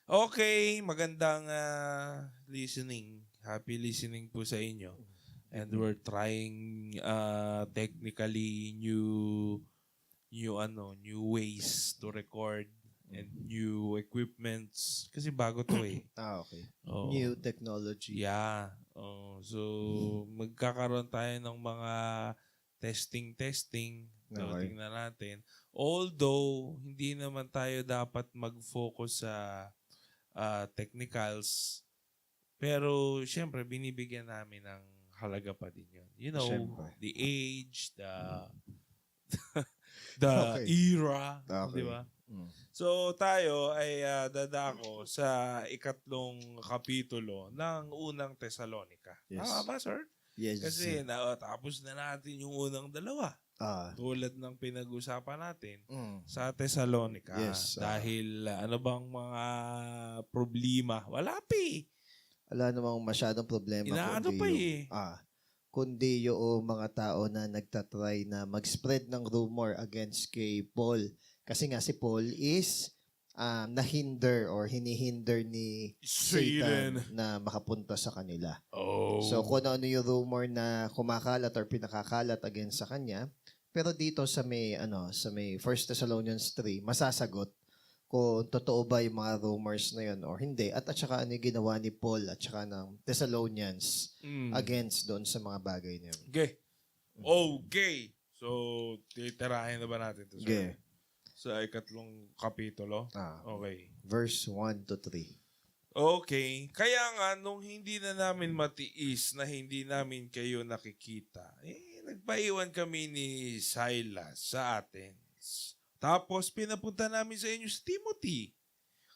Okay, magandang listening. Happy listening po sa inyo. And we're trying technically new ways to record and new equipments kasi bago to eh. Okay. Oo. New technology. Yeah. So magkakaroon tayo ng mga testing. So Okay. tingnan natin. Although hindi naman tayo dapat mag-focus sa technicals, pero syempre binibigyan namin ng halaga pa din yun. You know, Syempre. the age, the Okay. era, Okay. di ba? Mm. So tayo ay dadako sa ikatlong kapitulo ng unang Tesalonica. Yes. Tama ba, sir? Yes. Kasi tapos na natin yung unang dalawa. Tulad ng pinag-usapan natin sa Tesalonica. Yes, Dahil ano bang mga problema? Wala pa eh. Wala namang masyadong problema. Inaano pa eh. Kundi yung mga tao na nagtatry na mag-spread ng rumor against kay Paul. Kasi nga si Paul is nahinder or hinihinder ni Satan na makapunta sa kanila. Oh. So kung ano yung rumor na kumakalat or pinakakalat against sa kanya, pero dito sa may 1 Thessalonians 3, masasagot kung totoo ba yung mga rumors na yun or hindi. At saka ano yung ginawa ni Paul at saka ng Thessalonians against doon sa mga bagay na yun. Okay. So, titirahin na ba natin ito? Okay. Sa ikatlong kapitulo? Okay. Verse 1 to 3. Okay. Kaya nga, nung hindi na namin matiis na hindi namin kayo nakikita, nagpaiwan kami ni Silas sa Athens. Tapos, pinapunta namin sa inyo si Timothy.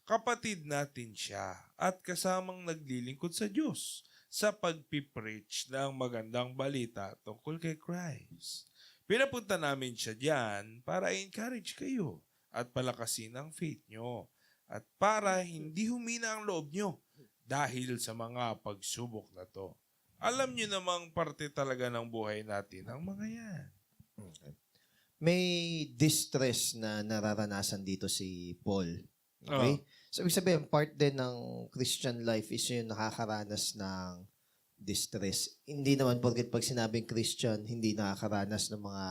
Kapatid natin siya at kasamang naglilingkod sa Diyos sa pagpipreach ng magandang balita tungkol kay Christ. Pinapunta namin siya diyan para i-encourage kayo at palakasin ang faith nyo at para hindi humina ang loob nyo dahil sa mga pagsubok na to. Alam nyo namang parte talaga ng buhay natin ang mga yan. Okay. May distress na nararanasan dito si Paul. Okay? So, ibig sabihin, part din ng Christian life is yung nakakaranas ng distress. Hindi naman porket pag sinabing Christian, hindi nakakaranas ng mga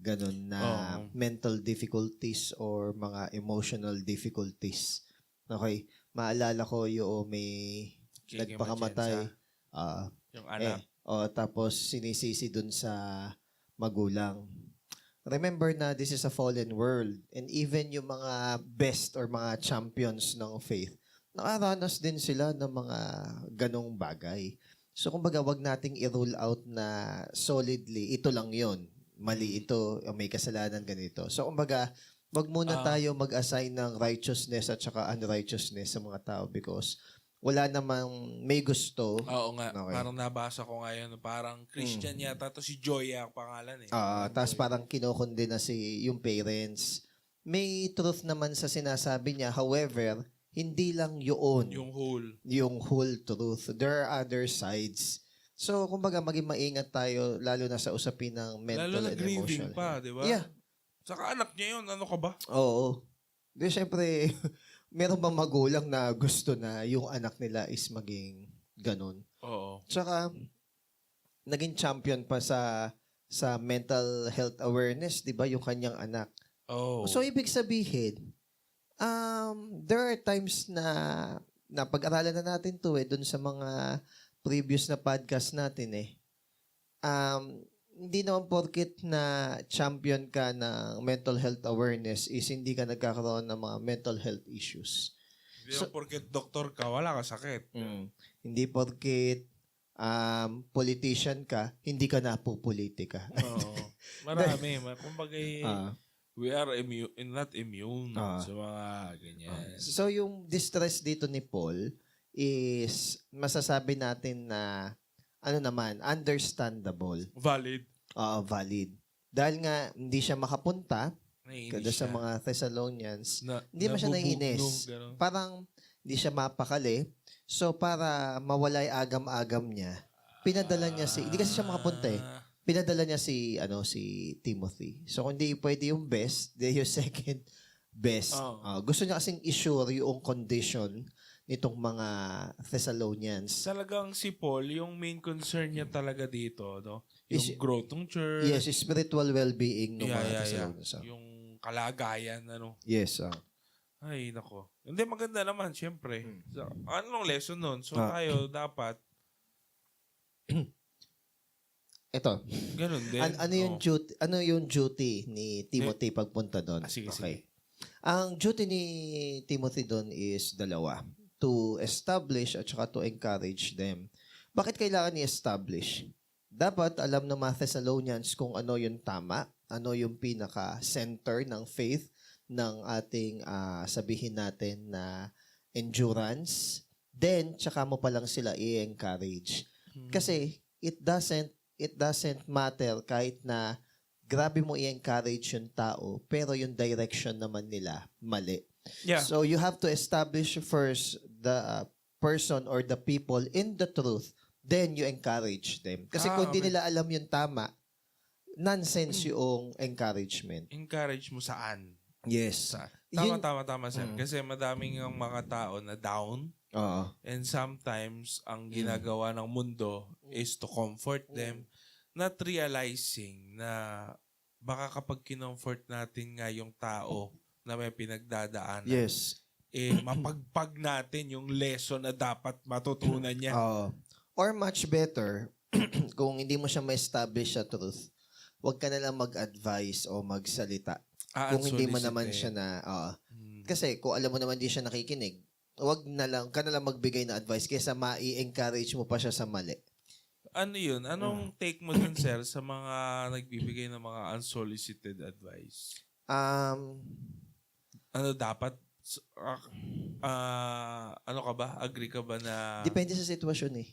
ganun na mental difficulties or mga emotional difficulties. Okay? Maalala ko yung may nagpakamatay. Yung anak. Tapos sinisisi dun sa magulang. Remember na this is a fallen world and even yung mga best or mga champions ng faith, nakaranas din sila ng mga ganong bagay. So kumbaga wag nating i-rule out na solidly, ito lang yon, mali ito, may kasalanan ganito. So kumbaga, wag muna tayo mag-assign ng righteousness at saka unrighteousness sa mga tao because wala namang may gusto. Oo nga. Okay. Parang nabasa ko ngayon. Parang Christian yata. to si Joya ang pangalan eh. Tapos parang kinukundi na yung parents. May truth naman sa sinasabi niya. However, hindi lang yun. Yung whole truth. There are other sides. So, kumbaga, maging maingat tayo lalo na sa usapin ng mental lalo na and grieving emotional. pa, di ba? Yeah. Saka anak niya yun. Ano ka ba? Oo. Di, syempre, meron bang magulang na gusto na yung anak nila is maging ganun? Oo. Tsaka, naging champion pa sa mental health awareness, di ba, yung kanyang anak. Oh. So, ibig sabihin, there are times na pag-aralan na natin to dun sa mga previous na podcast natin hindi naman porket na champion ka ng mental health awareness is hindi ka nagkakaroon ng mga mental health issues. Hindi naman porket doktor ka, wala ka sakit. Hindi porket politician ka, hindi ka napupolitika. Oo. Marami. Kumbaga, we are not immune sa mga ganyan. So, yung distress dito ni Paul is masasabi natin na understandable. Valid. Valid. Dahil nga, hindi siya makapunta kada sa siya. mga Thessalonians. Hindi man siya naiinis. Parang hindi siya mapakali. So, para mawala yung agam-agam niya, pinadala niya hindi kasi siya makapunta pinadala niya si Timothy. So, kung hindi pwede yung best, yung second best. Oo. Gusto niya kasing i-sure yung condition nitong mga Thessalonians. Talagang si Paul, yung main concern niya talaga dito, no? Is- Yung growth ng church. Yes, spiritual well-being ng mga Yeah. Thessalonians. Yung kalagayan, ano. Yes. Ay, nako. Hindi, maganda naman, syempre. So, anong lesson nun? So, Ah. tayo dapat, Ito. ganun din. Ano yung duty ni Timothy pagpunta doon? Sige. Ang duty ni Timothy doon is dalawa. To establish at saka to encourage them. Bakit kailangan i-establish? Dapat alam ng mga Thessalonians kung ano yung tama, ano yung pinaka-center ng faith ng ating sabihin natin na endurance. Then, tsaka mo pa lang sila i-encourage. Kasi it doesn't matter kahit na grabe mo i-encourage yung tao, pero yung direction naman nila mali. Yeah. So you have to establish first the person or the people in the truth, then you encourage them. Kasi kung di okay. nila alam yung tama, nonsense yung encouragement. Encourage mo saan? Yes. Tama, sir. Kasi madaming ang mga tao na down. Oo. And sometimes, ang ginagawa ng mundo is to comfort them, not realizing na baka kapag kinomfort natin nga yung tao na may pinagdadaanan, Yes. mapagpag natin yung lesson na dapat matutunan niya. Oo. Or much better, kung hindi mo siya ma-establish sa truth, huwag ka na lang mag-advise o magsalita. Kung hindi mo naman siya na... Kasi kung alam mo naman di siya nakikinig, ka na lang magbigay na advice kaysa ma-encourage mo pa siya sa mali. Ano yun? Anong take mo dun, sir, sa mga nagbibigay ng mga unsolicited advice? Ano dapat? Ano ka ba? Agree ka ba na... Depende sa sitwasyon eh.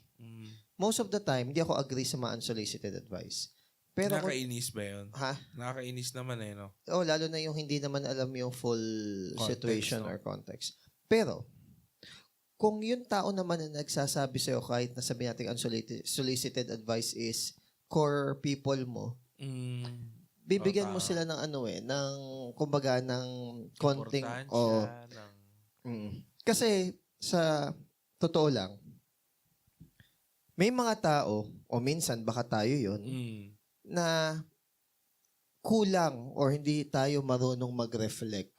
Most of the time, hindi ako agree sa mga unsolicited advice. Pero Nakakainis ba yun? Ha? Nakakainis naman no? Lalo na yung hindi naman alam yung full Context, situation no? or context. Pero, kung yung tao naman na nagsasabi sa'yo kahit na sabi natin unsolicited advice is core people mo, bibigyan mo sila ng ng kumbaga ng konting kasi sa totoo lang may mga tao o minsan baka tayo yon na kulang or hindi tayo marunong mag-reflect.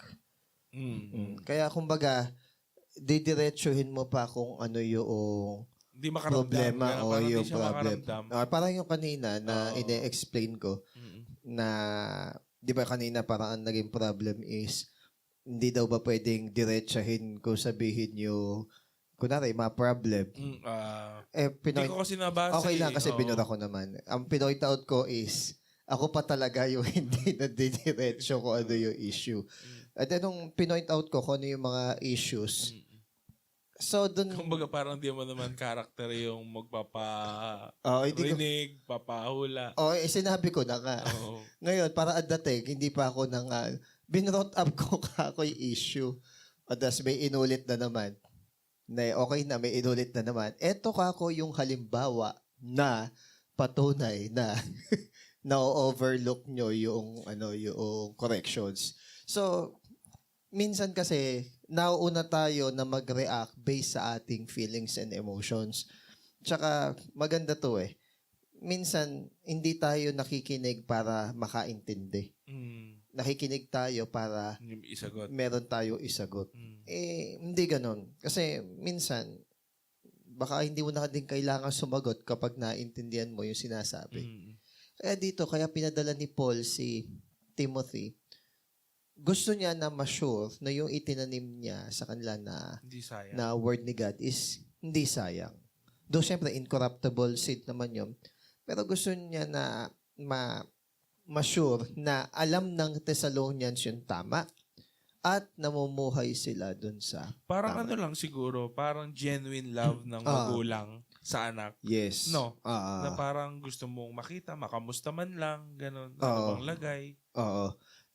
Kaya kumbaga didiretsuhin mo pa kung ano yung Hindi problema o yung problem. makaramdam. Parang yung kanina na ine-explain ko na, di ba kanina parang ang naging problem is hindi daw ba pwedeng diretsahin ko sabihin yung kunwari, ma-problem. Hindi ko kasi nabasa. Okay lang kasi binura ko naman. Ang pinoint out ko is ako pa talaga yung hindi na didiretso kung ano yung issue. At nung pinoint out ko kung ano yung mga issues, so dun... Kumbaga parang di mo naman karakter yung magpaparinig, papahula. Sinabi ko na nga. Ngayon, para at dating, hindi pa ako nang... binrote up ko ako yung issue. At tas may inulit na naman. Okay na, may inulit na naman. Eto kako yung halimbawa na patunay na na-overlook nyo yung corrections. So, minsan kasi, nauuna tayo na mag-react based sa ating feelings and emotions. Tsaka, maganda to eh. Minsan, hindi tayo nakikinig para makaintindi. Nakikinig tayo para meron tayo isagot. Hindi ganon. Kasi, minsan, baka hindi mo na din kailangan sumagot kapag naintindihan mo yung sinasabi. Kaya dito, kaya pinadala ni Paul si Timothy, gusto niya na ma-sure na yung itinanim niya sa kanila na word ni God is hindi sayang. Though syempre incorruptible seed naman yun. Pero gusto niya na ma-sure na alam ng Thessalonians yung tama at namumuhay sila dun sa parang tama. lang siguro, parang genuine love ng magulang sa anak. Yes. No? Na parang gusto mong makita, makamusta man lang, ganun. Ano bang lagay. Oo.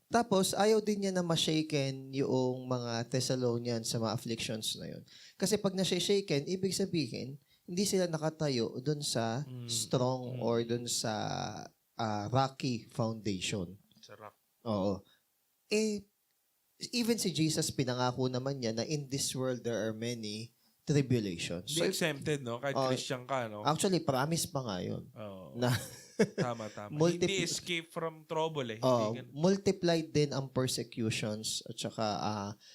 Tapos, ayaw din niya na ma-shaken yung mga Thessalonians sa mga afflictions na yun. Kasi pag na-shaken, ibig sabihin, hindi sila nakatayo dun sa strong or dun sa rocky foundation. Sa rock. Oo. even si Jesus, pinangako naman niya na in this world there are many tribulations. Hindi exempted, no? Kahit Oh, Christian ka, no? Actually, promise pa nga yun. Oo. Na Tama. Hindi escape from trouble, eh. Hindi ganun. multiplied din ang persecutions at saka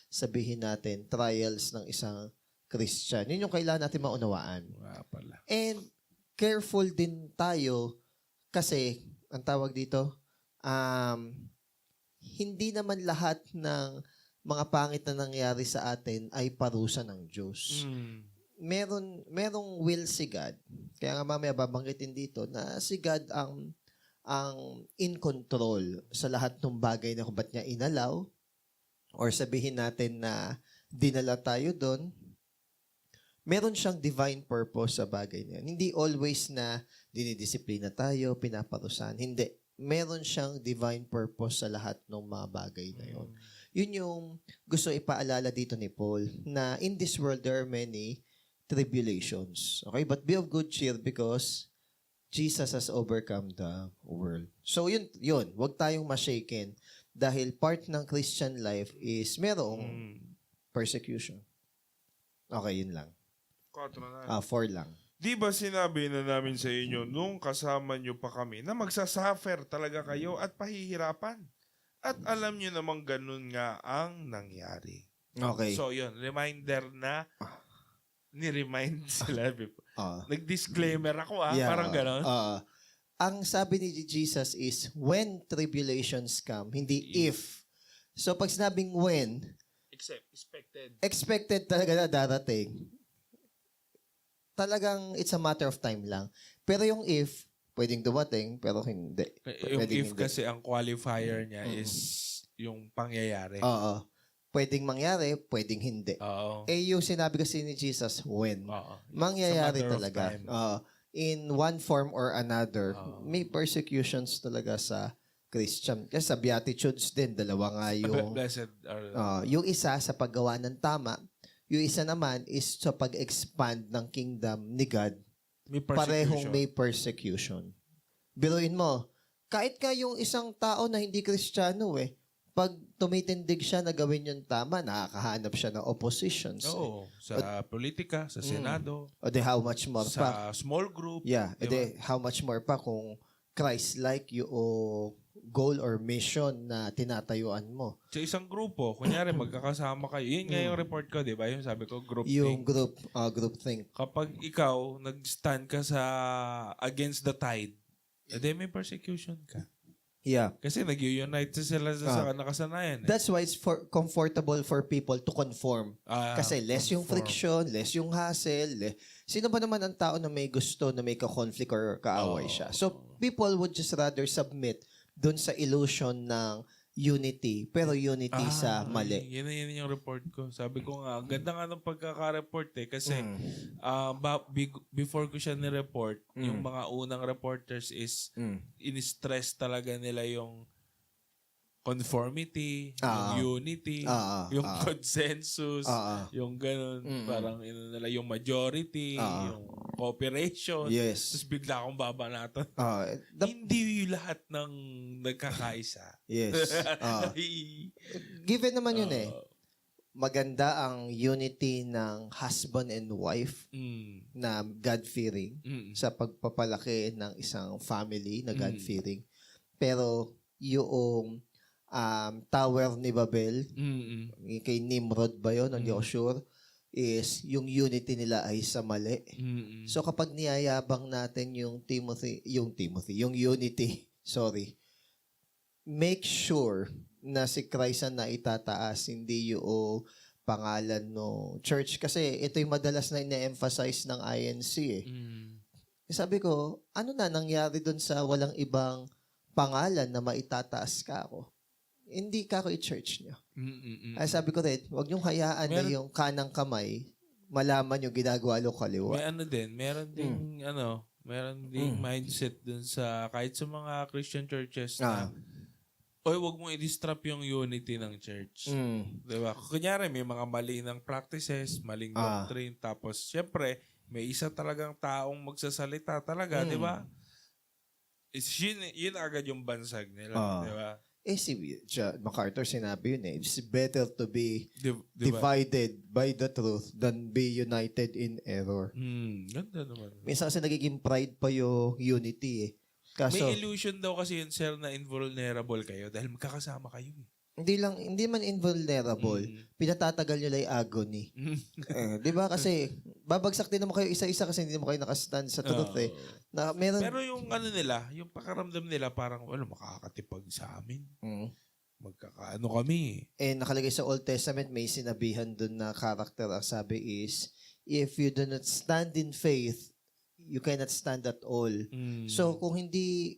sabihin natin, trials ng isang Christian. Yun yung kailangan natin maunawaan. Wala pala. And careful din tayo kasi, ang tawag dito, hindi naman lahat ng mga pangit na nangyari sa atin ay parusa ng Diyos. Merong will si God. Kaya nga mamaya babanggitin dito na si God ang in control sa lahat ng bagay na kung ba't niya inalaw or sabihin natin na dinala tayo doon. Meron siyang divine purpose sa bagay na yun. Hindi always na dinidisiplina tayo, pinaparusahan. Hindi. Meron siyang divine purpose sa lahat ng mga bagay na yun. Yun yung gusto ipaalala dito ni Paul na in this world there are many tribulations. Okay? But be of good cheer because Jesus has overcome the world. So yun. Huwag tayong ma-shaken dahil part ng Christian life is merong persecution. Okay, yun lang. 4 lang. Di ba sinabi na namin sa inyo nung kasama nyo pa kami na magsasuffer talaga kayo at pahihirapan? At alam nyo namang ganun nga ang nangyari. Okay. So yun, reminder na ni-remind sila. Nag-disclaimer ako parang ganun. Ang sabi ni Jesus is, when tribulations come, hindi if. So pag sinabing when, expected talaga na darating. Talagang it's a matter of time lang. Pero yung if, pwedeng dumating, pero hindi. Yung Pwedeng if hindi. kasi ang qualifier niya is yung pangyayari. Oo. Pwedeng mangyari, pwedeng hindi. Oo. Yung sinabi kasi ni Jesus, when. Oo. Mangyayari It's a matter of talaga. time. In one form or another, may persecutions talaga sa Christian. Kasi sa Beatitudes din, dalawa nga yung... Blessed are yung isa sa paggawa ng tama, yung isa naman is sa pag-expand ng kingdom ni God. may Parehong persecution. may persecution. Biruin mo, kahit ka yung isang tao na hindi Kristiyano pag tumitindig siya na gawin yung tama, nakakahanap siya ng oppositions. Oo. Sa politika, sa Senado, O de how much more pa? sa small group. Yeah, Di de how much more pa kung Christ-like yung goal or mission na tinatayuan mo. Sa isang grupo, kunyari magkakasama kayo. Yun nga yung report ko, di ba? Yung sabi ko, group Yung thing. group think. Kapag ikaw, nag-stand ka sa against the tide, edi may persecution ka. Yeah. Kasi nag-unite sila sa nakasanayan. That's why it's comfortable for people to conform. Kasi less yung friction, less yung hassle. Sino ba naman ang tao na may gusto na may ka-conflict or kaaway siya? So, people would just rather submit dun sa illusion ng unity, pero unity sa mali. Yun yung report ko. Sabi ko nga, ang ganda nga ng pagkaka-report kasi before ko siya ni-report, yung mga unang reporters is in-stress talaga nila yung conformity, yung unity, yung consensus, yung ganun, parang nila yung majority, yung cooperation. Yes. Tapos bigla akong babanatan. Hindi lahat ng nagkakaisa. Yes. Given naman yun maganda ang unity ng husband and wife na God-fearing sa pagpapalaki ng isang family na God-fearing. Pero yung Tower ni Babel, kay Nimrod ba yun? Hindi ako sure. Is yung unity nila ay sa mali. So kapag niyayabang natin yung unity, make sure na si Christ ang naitataas, hindi yung pangalan no church. Kasi ito yung madalas na ina-emphasize ng INC Sabi ko, ano na nangyari dun sa walang ibang pangalan na maitataas ka ako? Hindi ka ako i-church nyo. Ay sabi ko rin, huwag niyong hayaan na yung kanang kamay, malaman yung ginagawa lo kaliwa. Meron ding mindset dun sa, kahit sa mga Christian churches na, huwag mong i-disrupt yung unity ng church. Diba? Kunyari, may mga mali ng practices, maling doctrine, tapos, syempre, may isa talagang taong magsasalita talaga, di ba? Yun agad yung bansag nila, di ba? si MacArthur sinabi yun eh. It's better to be Diba? divided by the truth than be united in error. Ganda naman. Minsan kasi nagiging pride pa yung unity eh. Kaso, May illusion daw kasi yun, sir, na invulnerable kayo dahil magkakasama kayo. hindi man invulnerable, pinatatagal nyo lang yung agony. Di ba? Kasi, babagsak din naman kayo isa-isa kasi hindi naman kayo nakastand sa truth eh. Na, meron, Pero yung ano nila, yung pakaramdam nila parang, makakatipag sa amin. Magkakaano kami. nakalagay sa Old Testament, may sinabihan dun na character. Ang sabi is, if you do not stand in faith, you cannot stand at all. So, kung hindi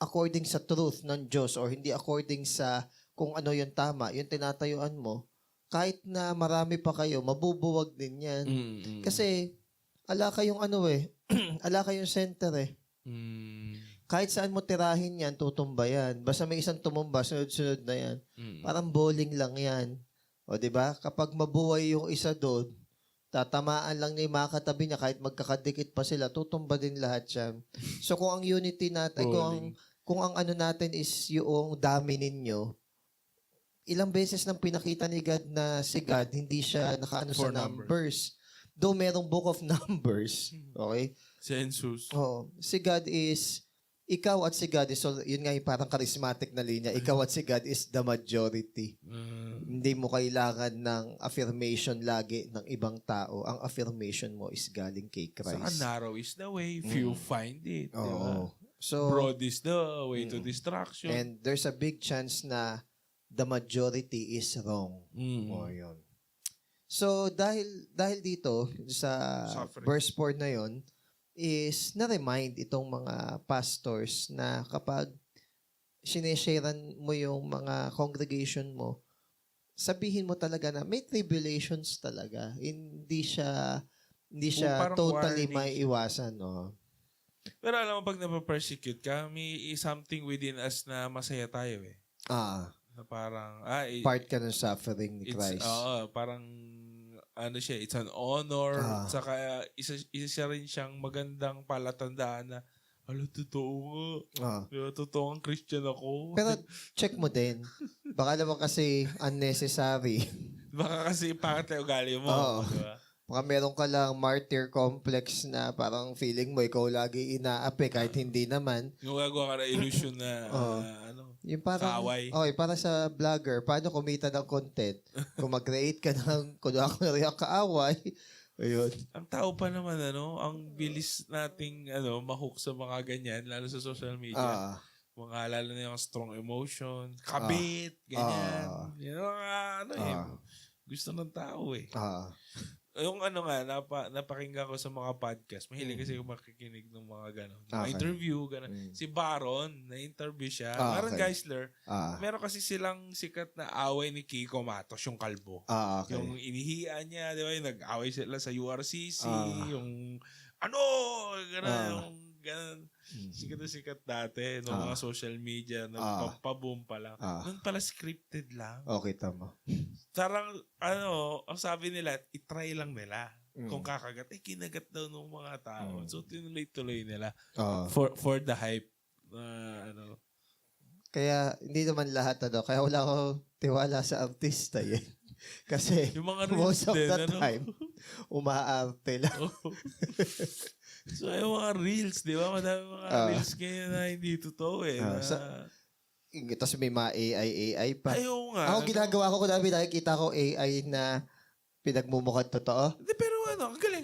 according sa truth ng Diyos or hindi according sa kung ano yung tama, yung tinatayuan mo, kahit na marami pa kayo, mabubuwag din yan. Kasi, ala kayong ala kayong center eh. Kahit saan mo tirahin yan, tutumba yan. Basta may isang tumumba, sunod-sunod na yan. Parang bowling lang yan. O, di ba? Kapag mabuhay yung isa doon, tatamaan lang niya yung mga katabi niya, kahit magkakadikit pa sila, tutumba din lahat yan. So, kung ang unity natin, kung ang ano natin is yung dami ninyo, ilang beses nang pinakita ni God na si God, hindi siya nakaano sa numbers. Though merong book of numbers, okay? Census. Oo. Si God is, ikaw at si God is, so, yun nga yung parang charismatic na linya, ikaw at si God is the majority. Hindi mo kailangan ng affirmation lagi ng ibang tao. Ang affirmation mo is galing kay Christ. Saka narrow is the way, few find it. Oo. Diba? So, Broad is the way to destruction. and there's a big chance na the majority is wrong. O, yun. So, dahil dito, sa Suffering. verse 4 na yon is na-remind itong mga pastors na kapag sinesharean mo yung mga congregation mo, sabihin mo talaga na may tribulations talaga. Hindi siya Parang totally warning. may iwasan. No? Pero alam mo, pag napapersecute ka, may something within us na masaya tayo eh. Na parang, Part ka ng suffering ni Christ. Parang, ano siya, it's an honor. Saka, isa rin siyang magandang palatandaan na, totoo nga. Totoo ang Christian ako. Pero check mo din. Baka naman kasi unnecessary. Baka kasi pangit na ugali mo. Diba? Baka meron ka lang martyr complex na parang feeling mo ikaw lagi inaapi kahit hindi naman. Yung gagawa ka na illusion na, Yung parang, kaaway. para sa vlogger, paano kumita ng content? Kung mag-create ka ng, kung ako na kaaway, ayun. Ang tao pa naman, ang bilis nating, mahook sa mga ganyan, lalo sa social media. Mga lalo na yung strong emotion, kabit, ganyan. Yan ang gusto ng tao eh. Yung napakinggan ko sa mga podcast, mahilig kasi yung makikinig ng mga gano'n. Mga interview, gano'n. Si Baron, na-interview siya. Baron Geisler, meron kasi silang sikat na away ni Kiko Matos, yung kalbo. Yung inihian niya, di ba? Yung nag-away sila sa URCC, yung gano'n, yung gano'n. Sikat na sikat dati, ng mga social media, nagpapaboom pa lang. Noon pala scripted lang. Okay, tama. Sarang, ang sabi nila, itry lang nila. Kung kakagat, kinagat daw ng mga tao. So, tinuloy-tuloy nila. For the hype. Kaya, hindi naman lahat, kaya wala ako tiwala sa artista eh. Kasi, yung mga most of din, the time, umaarte lang. So, yung mga reels, di ba? Madami mga reels ngayon na hindi totoo eh. Tapos may mga AI pa. Ayaw nga. Ako ginagawa ko, kung nakikita ko AI na pinagmumukhang totoo. Pero ang galing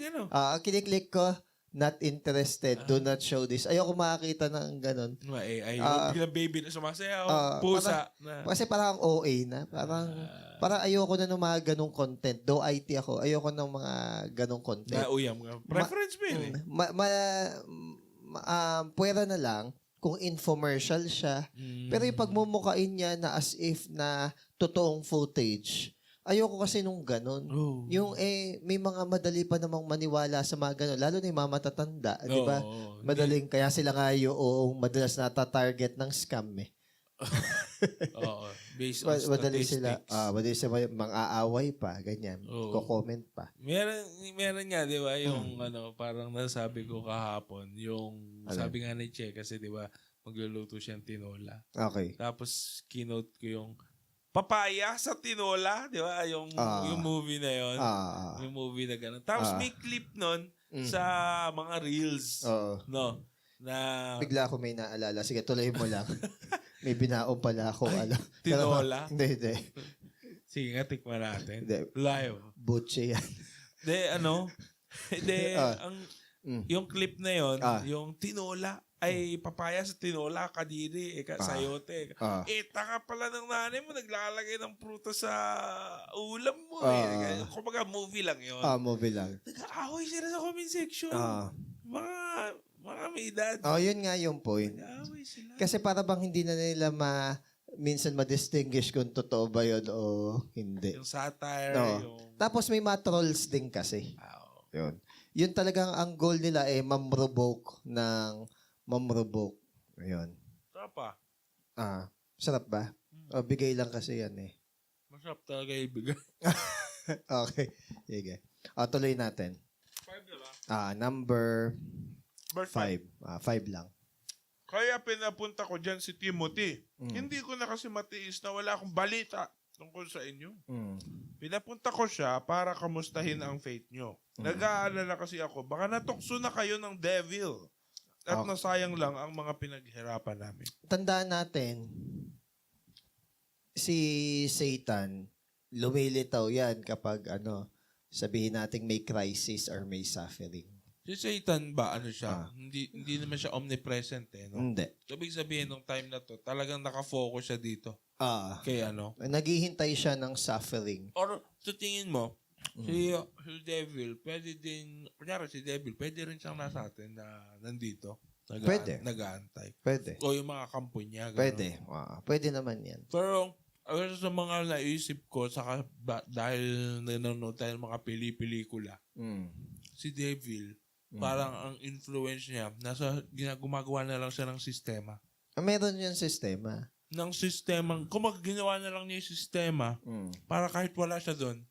Kiniklik ko, not interested, do not show this. Ayoko makakita ng ganun. Mga AI. Biglang baby na sumasayaw. Pusa. Kasi parang OA na. Parang ayoko na ng mga ganung content. Though IT ako, ayoko ng mga ganung content. Nauyam nga. Preference mo yun pwera na lang kung infomercial siya. Pero yung pagmumukain niya na as if na totoong footage, ayoko kasi nung ganun. Yung may mga madali pa namang maniwala sa mga ganun. Lalo na yung mga matatanda. Di ba? Madaling, kaya sila nga yung madalas nata-target ng scam eh. Based on statistics. Madali sila mang-aaway pa, ganyan. Ko-comment pa. Meron nga, di ba, yung parang nasabi ko kahapon, yung sabi nga ni Che, kasi di ba, Magluluto siyang tinola. Okay. Tapos, keynote ko yung papaya sa tinola, di ba? Yung movie na yon. Yung movie na gano'n. Tapos, may clip nun sa mga reels. Oo. No? Na Bigla ako may naalala. Sige, tuloy mo lang. May binaon pala ako. tinola. Hindi. Sige nga, tikman natin. Hindi. Live. Butche yan. Yung clip na yon, yung tinola, ay papaya sa tinola, kadiri, sayote. Taka pala ng nanay mo, naglalagay ng prutas sa ulam mo. Kumbaga, movie lang yun. Movie lang. Nag-aaway sila sa comment section. Mga may edad. Yun nga yung point. Nag-aaway sila. Kasi para bang hindi na nila minsan ma-distinguish kung totoo ba yun o hindi. Yung satire, Tapos may mga trolls din kasi. Yun. Yun talagang ang goal nila mamrovoke. Ayun. Sarap pa. Sarap ba? Bigay lang kasi yan eh. Masarap talaga ibigay. Okay. Sige. Tuloy natin. 5 diba? Number Verse 5. 5 lang. Kaya pinapunta ko dyan si Timothy. Hindi ko na kasi matiis na wala akong balita tungkol sa inyo. Pinapunta ko siya para kamustahin ang faith nyo. Nag-aalala kasi ako, baka natukso na kayo ng devil. At nasayang lang ang mga pinaghirapan namin. Tandaan natin, si Satan, lumilitaw yan kapag sabihin natin may crisis or may suffering. Si Satan ba, siya? Hindi naman siya omnipresent no? Hindi. Ibig sabihin, nung time na to, talagang nakafocus siya dito. Kay Naghihintay siya ng suffering. Or, sa tingin mo, si devil, pwede din, kunyari si devil, pwede rin siyang nasa atin na nandito. Pwede. Nag-aantay. Pwede. O yung mga kampo niya. Ganun. Pwede. Pwede naman yan. Pero, sa mga naisip ko, dahil nanonood tayo ng mga pelikula, si devil, parang ang influence niya, gumagawa na lang siya ng sistema. Meron yung sistema. Ng sistema, kung ginawa na lang niya yung sistema, para kahit wala siya doon,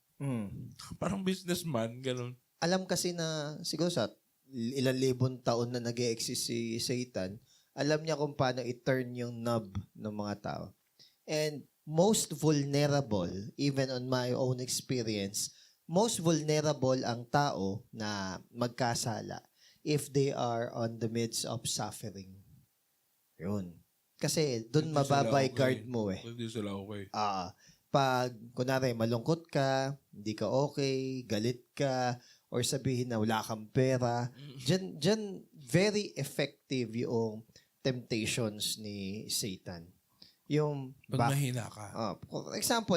parang businessman, gano'n. Alam kasi na, siguro sa ilang libon taon na nag-e-exist si Satan, alam niya kung paano i-turn yung knob ng mga tao. And most vulnerable, even on my own experience, most vulnerable ang tao na magkasala if they are on the midst of suffering. Yun. Kasi doon mababay guard mo eh. Hindi sila okay. Pag, kunwari, malungkot ka, hindi ka okay, galit ka, or sabihin na wala kang pera, dyan very effective yung temptations ni Satan. Yung pag mahina ka. For example,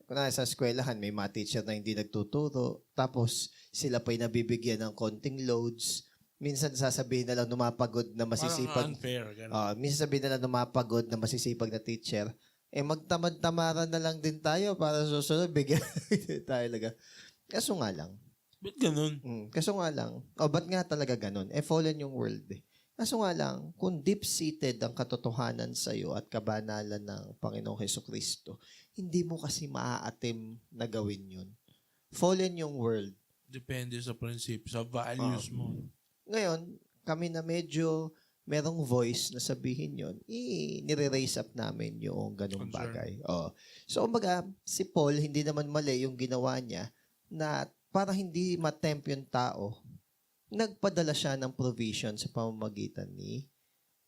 kunwari sa eskwelahan, may mga teacher na hindi nagtuturo, tapos sila pa'y nabibigyan ng konting loads. Minsan sasabihin na lang lumapagod na masisipag. Parang unfair. Minsan sabihin na lang lumapagod na masisipag na teacher. Magtamad-tamaran na lang din tayo para susunod, bigyan tayo talaga. Kaso nga lang. Ba't ganun? Kaso nga lang. Ba't nga talaga ganun? Fallen yung world eh. Kaso nga lang, kung deep-seated ang katotohanan sa iyo at kabanalan ng Panginoong Hesukristo, hindi mo kasi maaatim na gawin yun. Fallen yung world. Depende sa prinsipyo, sa values mo. Ngayon, kami na medyo merong voice na sabihin yun, nire-raise up namin yung ganung bagay. So, kumbaga, si Paul, hindi naman mali yung ginawa niya na para hindi matempt yung tao, nagpadala siya ng provision sa pamamagitan ni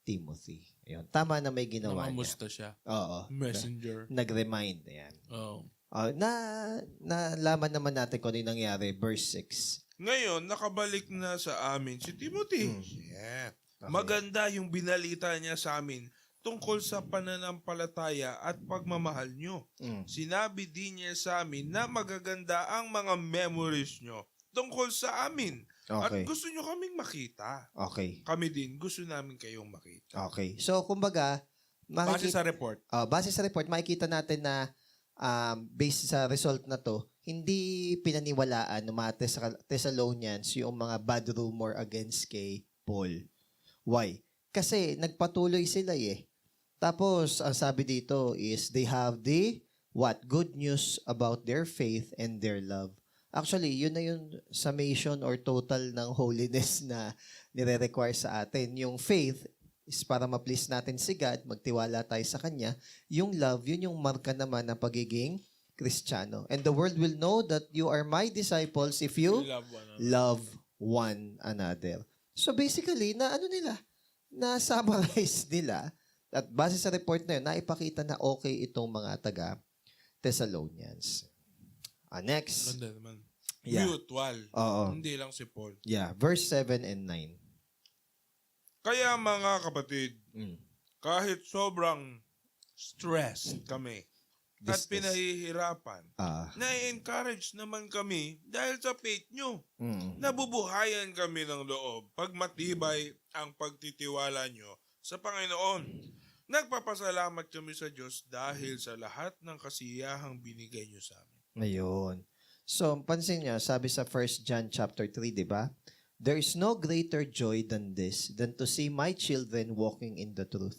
Timothy. Ayun. Tama na may ginawa niya. Nakamusta siya. Oo. Messenger. Nag-remind. Ayan. Oo. Nalaman naman natin kung ano yung nangyari. Verse 6. Ngayon, nakabalik na sa amin si Timothy. Yeah. Okay. Maganda yung binalita niya sa amin tungkol sa pananampalataya at pagmamahal nyo. Sinabi din niya sa amin na magaganda ang mga memories nyo tungkol sa amin. Okay. At gusto nyo kaming makita. Okay. Kami din, gusto namin kayong makita. Okay. So, kumbaga, base sa report. Base sa report, makikita natin na based sa result na to, hindi pinaniwalaan ng mga Thessalonians yung mga bad rumor against kay Paul. Why? Kasi nagpatuloy sila eh. Tapos, ang sabi dito is they have the good news about their faith and their love. Actually, yun na yung summation or total ng holiness na nire-require sa atin. Yung faith is para ma-please natin si God, magtiwala tayo sa Kanya. Yung love, yun yung marka naman ng pagiging Kristiyano. And the world will know that you are my disciples if you love one another. So basically, na-summarize nila at base sa report na yun, naipakita na okay itong mga taga-Thessalonians. Next. Ganda naman. Yeah. Mutual. Oo. Hindi lang si Paul. Yeah, verse 7 and 9. Kaya mga kapatid, kahit sobrang stressed kami at Distress. pinahihirapan, Ah. na-encourage naman kami dahil sa faith nyo. Mm. Nabubuhayan kami ng loob pag matibay ang pagtitiwala nyo sa Panginoon. Nagpapasalamat kami sa Diyos dahil sa lahat ng kasiyahang binigay nyo sa amin. Ayun. So, pansin niyo, sabi sa 1 John chapter 3, di ba? There is no greater joy than this, than to see my children walking in the truth.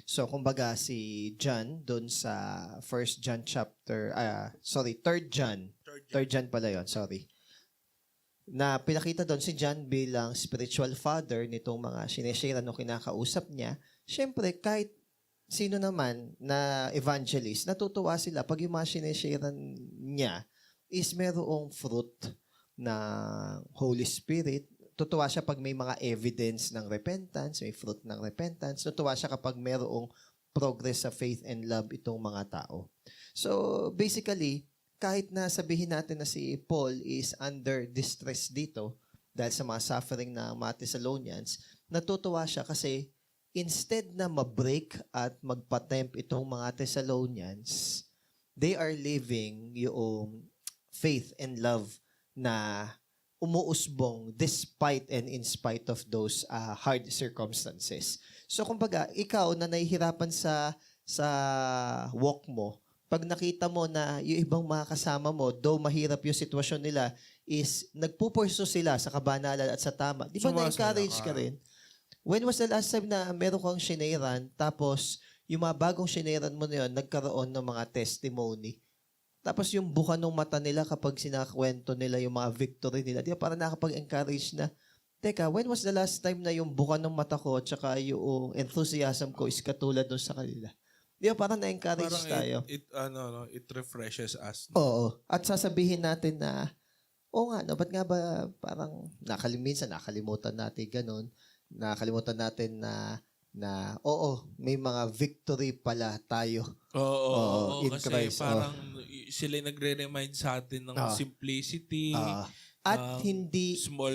So, kumbaga si John, doon sa 1 John chapter, 3 John. 3 John pala yun, sorry. Na pinakita doon si John bilang spiritual father nitong mga sineshare o kinakausap niya. Siyempre, kahit sino naman na evangelist, natutuwa sila pag yung mga sineshare niya is merong fruit na Holy Spirit. Tutuwa siya pag may mga evidence ng repentance, may fruit ng repentance. Tutuwa siya kapag merong progress sa faith and love itong mga tao. So, basically, kahit na sabihin natin na si Paul is under distress dito dahil sa mga suffering ng mga Thessalonians, natutuwa siya kasi instead na ma-break at magpa-tempt itong mga Thessalonians, they are living yung faith and love na umuusbong despite and in spite of those hard circumstances. So kumbaga, ikaw na nahihirapan sa walk mo, pag nakita mo na yung ibang mga kasama mo, though mahirap yung sitwasyon nila, is nagpupurso sila sa kabanalan at sa tama. Di ba na-encourage ka rin? When was the last time na meron kang shineran, tapos yung mga bagong shineran mo na yun, nagkaroon ng mga testimony? Tapos yung buka ng mata nila kapag sinakwento nila yung mga victory nila, di ba parang nakapag-encourage na, teka, when was the last time na yung buka ng mata ko at saka yung enthusiasm ko is katulad doon sa kanila? Di ba parang na-encourage Parang tayo? it refreshes us. Oo. At sasabihin natin na, ba't nga ba parang nakalimutan natin ganun. Nakalimutan natin na may mga victory pala tayo. Oo, in kasi Christ. parang sila nagre-remind sa atin ng simplicity, At hindi small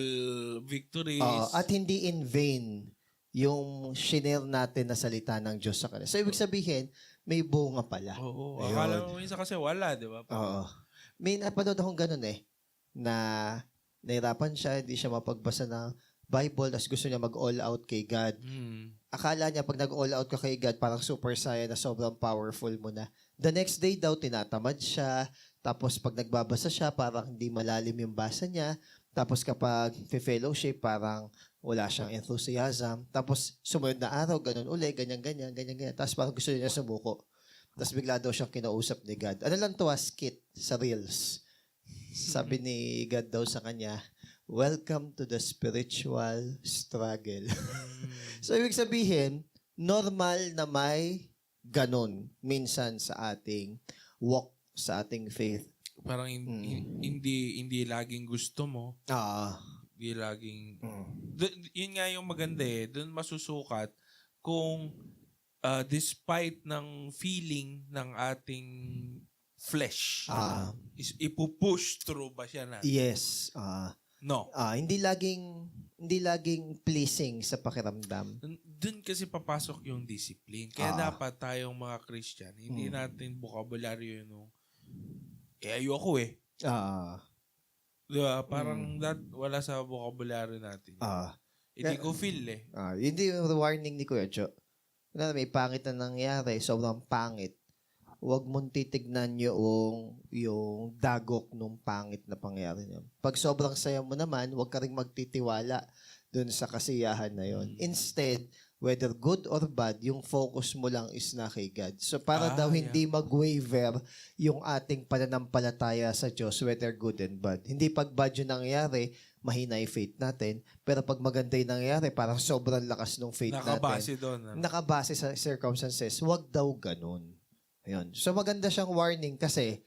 victories. at hindi in vain yung shinare natin na salita ng Diyos sa kanila. So, ibig sabihin, may bunga pala. Oo, Ayun. akala mo minsan kasi wala, di ba? Oo. May napanood akong ganun na nahirapan siya, hindi siya mapagbasa ng Bible, tapos gusto niya mag-all out kay God. Akala niya pag nag-all out ka kay God, parang super saiyan na sobrang powerful mo na. The next day daw, tinatamad siya. Tapos pag nagbabasa siya, parang hindi malalim yung basa niya. Tapos kapag fellowship, parang wala siyang enthusiasm. Tapos sumunod na araw, ganun uli, ganyan. Tapos parang gusto niya sumuko. Tapos bigla daw siyang kinausap ni God. Ano lang to, skit sa Reels. Sabi ni God daw sa kanya, welcome to the spiritual struggle. So, ibig sabihin, normal na may ganon minsan sa ating walk, sa ating faith. Parang hindi laging gusto mo. Hindi laging... Yun nga yung maganda doon masusukat kung despite ng feeling ng ating flesh, is ipupush through ba siya na? Yes. No. Hindi laging pleasing sa pakiramdam. Doon kasi papasok yung discipline. Kaya dapat tayong mga Christian, hindi natin vocabulary yun. Ayoko Diba? Parang wala sa vocabulary natin. Hindi ko feel Hindi yung warning ni Kuya Jo. May pangit na nangyari, sobrang pangit. Huwag mong titignan yung dagok nung pangit na pangyari niyo. Pag sobrang saya mo naman, huwag ka rin magtitiwala dun sa kasiyahan na yon. Instead, whether good or bad, yung focus mo lang is na kay God. So para daw hindi mag-waver yung ating pananampalataya sa Diyos, whether good and bad. Hindi pag bad yung nangyari, mahina yung faith natin. Pero pag maganda yung nangyayari, parang sobrang lakas ng faith Nakabase natin. doon. Ano? Nakabase sa circumstances, wag daw ganun. Ayun. So maganda siyang warning kasi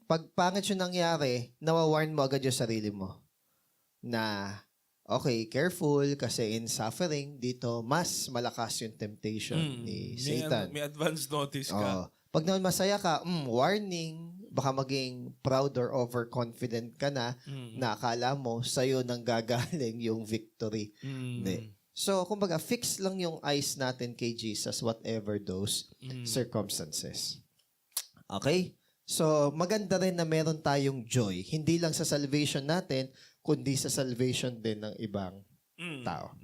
pag pangit yung nangyari, nawawarn mo agad yung sarili mo na okay, careful kasi in suffering dito, mas malakas yung temptation ni Satan. May advance notice ka. Oo. Pag naman masaya ka, warning, baka maging proud or overconfident ka na akala mo sa'yo nang gagaling yung victory. Hindi. So, kumbaga, fix lang yung eyes natin kay Jesus, whatever those circumstances. Okay? So, maganda rin na meron tayong joy. Hindi lang sa salvation natin, kundi sa salvation din ng ibang tao.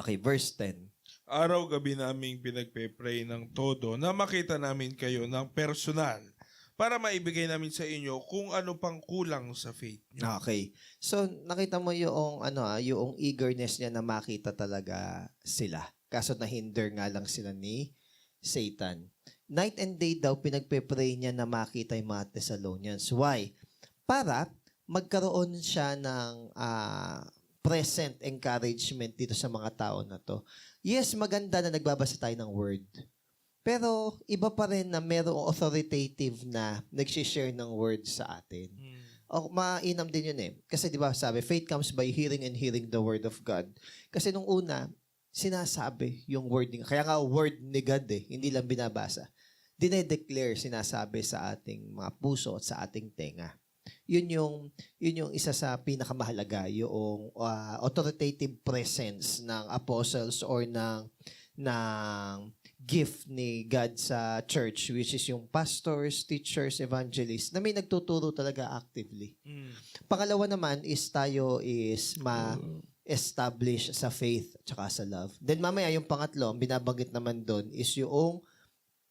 Okay, verse 10. Araw-gabi naming pinagpe-pray ng todo na makita namin kayo ng personal para maibigay namin sa inyo kung ano pang kulang sa faith nyo. Okay. So, nakita mo yung, yung eagerness niya na makita talaga sila. Kaso nahinder nga lang sila ni Satan. Night and day daw pinagpe-pray niya na makita yung mga Thessalonians. Why? Para magkaroon siya ng present encouragement dito sa mga tao na to. Yes, maganda na nagbabasa tayo ng word. Pero iba pa rin na merong authoritative na nag-share ng word sa atin. O mainam din yun eh. Kasi di ba sabi, faith comes by hearing and hearing the word of God. Kasi nung una, sinasabi yung word ni kaya nga word ni God eh, hindi lang binabasa. Dinedeclare, sinasabi sa ating mga puso at sa ating tenga. Yun yung isa sa pinakamahalaga, yung authoritative presence ng apostles or ng gift ni God sa church, which is yung pastors, teachers, evangelists, na may nagtuturo talaga actively. Pangalawa naman is tayo is ma-establish sa faith at saka sa love. Then mamaya yung pangatlo, ang binabanggit naman doon is yung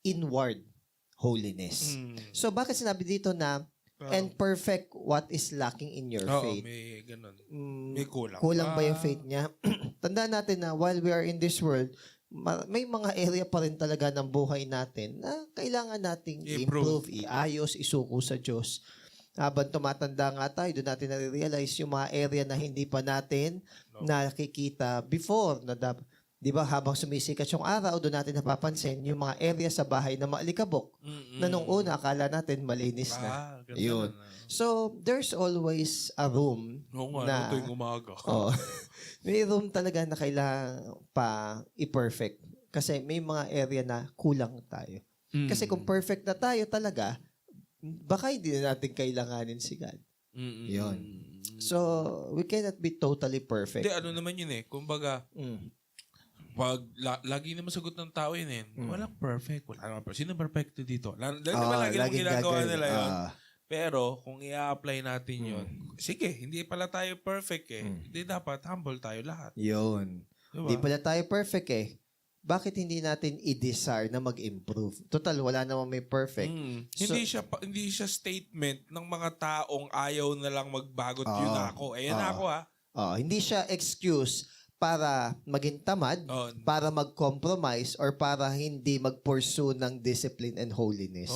inward holiness. So bakit sinabi dito na and perfect what is lacking in your faith? May ganun. May kulang. Kulang ba yung faith niya? Tandaan natin na while we are in this world, may mga area pa rin talaga ng buhay natin na kailangan nating i-improve, iayos, isuko sa Diyos. Habang tumatanda nga tayo, doon natin na-realize yung mga area na hindi pa natin nakikita before. Na di ba, habang sumisikat yung araw, doon natin napapansin yung mga area sa bahay na maalikabok. Na nung una, akala natin malinis na. Yun. So, there's always a room na... tuwing umaga. May room talaga na kailangan pa i-perfect. Kasi may mga area na kulang tayo. Kasi kung perfect na tayo talaga, baka hindi na natin kailanganin si God. Yun. So, we cannot be totally perfect. Hindi, ano naman yun eh. Kumbaga, pag lagi naman sagot ng tao yun eh. Walang perfect. Wala naman perfect. Sino perfecto dito? Lagi naman ginagawa nila yun. Pero, kung i-apply natin yun, sige, hindi pala tayo perfect eh. Hindi dapat humble tayo lahat. Yun. Diba? Hindi pala tayo perfect eh. Bakit hindi natin i-desire na mag-improve? Total, wala naman may perfect. Hindi siya statement ng mga taong ayaw na lang magbagot yun ako. Ayan ako ha. Hindi siya excuse para maging tamad, para mag-compromise, or para hindi mag-pursue ng discipline and holiness.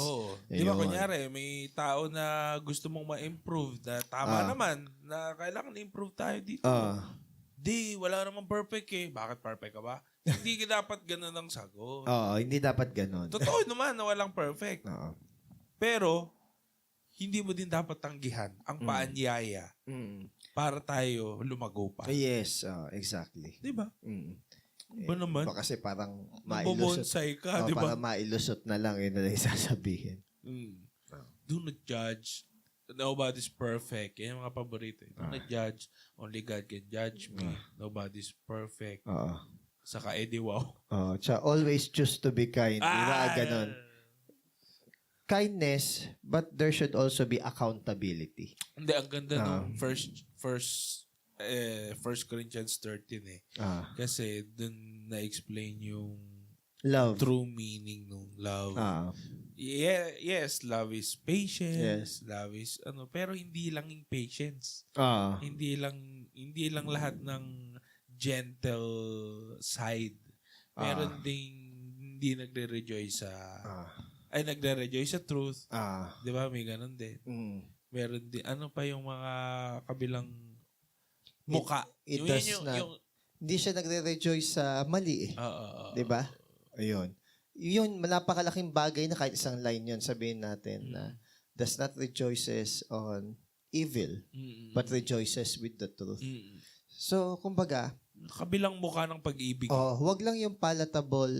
Di ba kunyari, may tao na gusto mong ma-improve na tama naman na kailangan improve tayo dito. Di, wala namang perfect eh. Bakit perfect ka ba? Hindi dapat ganun ang sagot. Hindi dapat ganun. Totoo naman na walang perfect. Pero, hindi mo din dapat tanggihan ang paanyaya para tayo lumago pa. Yes, exactly. Di ba? Ba naman? Kasi parang mailusot ka, di ba? Para mailusot na lang yun na sasabihin. Do not judge. Nobody's perfect. Yan yung mga paborito. Do not judge. Only God can judge me. Nobody's perfect. Saka edi wow. Always choose to be kind. Diba? Ganon. Kindness, but there should also be accountability. Hindi, ang ganda no. First Corinthians 13 eh. Kasi dun na-explain yung love. True meaning ng love. Yes, love is patience. Yes. Love is pero hindi lang yung patience. Hindi lang lahat ng gentle side. Meron ding hindi nagre-rejoice sa nagre-rejoice sa truth. Di ba? May ganun din. Meron din. Ano pa yung mga kabilang Muka. It Yung- does yung- not. yung- Hindi siya nagre-rejoice sa mali eh. Oo. 'Di ba? Ayun. Yun, napakalaking bagay na kahit isang line yun, sabihin natin na does not rejoices on evil, but rejoices with the truth. So, kumbaga, Kabilang mukha ng pag-ibig. wag lang yung palatable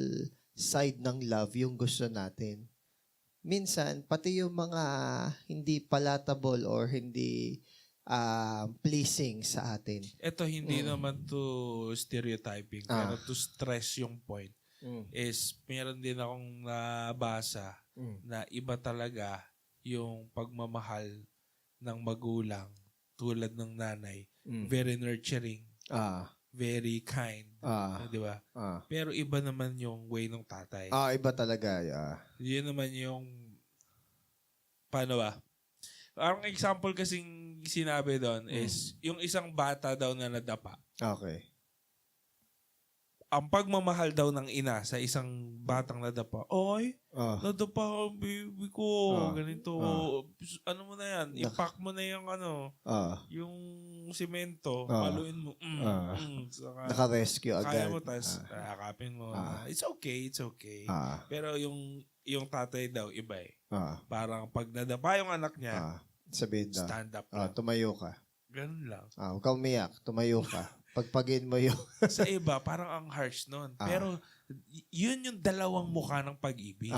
side ng love yung gusto natin. Minsan, pati yung mga hindi palatable or hindi pleasing sa atin. Ito hindi naman to stereotyping, pero to stress yung point is meron din akong nabasa na iba talaga yung pagmamahal ng magulang tulad ng nanay. Very nurturing, very kind, di ba? Pero iba naman yung way ng tatay. Iba talaga. Yun naman yung paano ba? Ang example kasing sinabi doon is yung isang bata daw na nadapa. Okay. Ang pagmamahal daw ng ina sa isang batang nadapa, oy, nadapa ang baby ko, ganito. Ano mo na yan? Ipack mo na yung yung simento, paluin mo. Naka-rescue Kaya agad. mo, tas akapin mo. It's okay. Pero yung tatay daw, iba eh. Parang pag nadapa yung anak niya, sabihin na. stand up lang. Tumayo ka. Ganun lang. Huwag kang umiyak. Tumayo ka. Pagpagin mo yung... Sa iba, parang ang harsh nun. Pero yun yung dalawang mukha ng pag-ibig.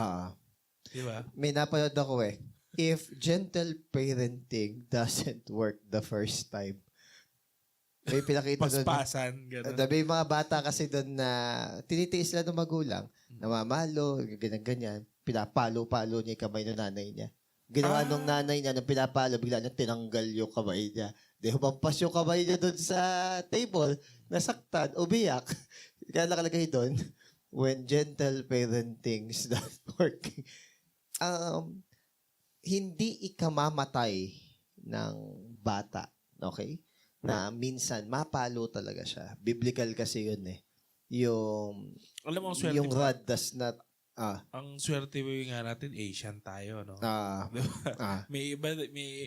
Di ba? May napanood ako eh. If gentle parenting doesn't work the first time, may pinakita doon. Paspasan, gano'n. May mga bata kasi doon na tinitiis lang ng magulang, namamalo, ganyan-ganyan. Pinapalo-palo niya yung kamay ng nanay niya. Ginawa nung nanay niya, nung pinapalo, bigla niya tinanggal yung kamay niya. Di humampas yung kamay niya doon sa table, nasaktan, umiyak. Kaya nakalagay doon, when gentle parenting is not working. Hindi ikamamatay ng bata, okay? Na minsan, mapalo talaga siya. Biblical kasi yun eh. Alam mo, ang swerte Yung rod does not... ang swerte nga natin, Asian tayo, no? May iba,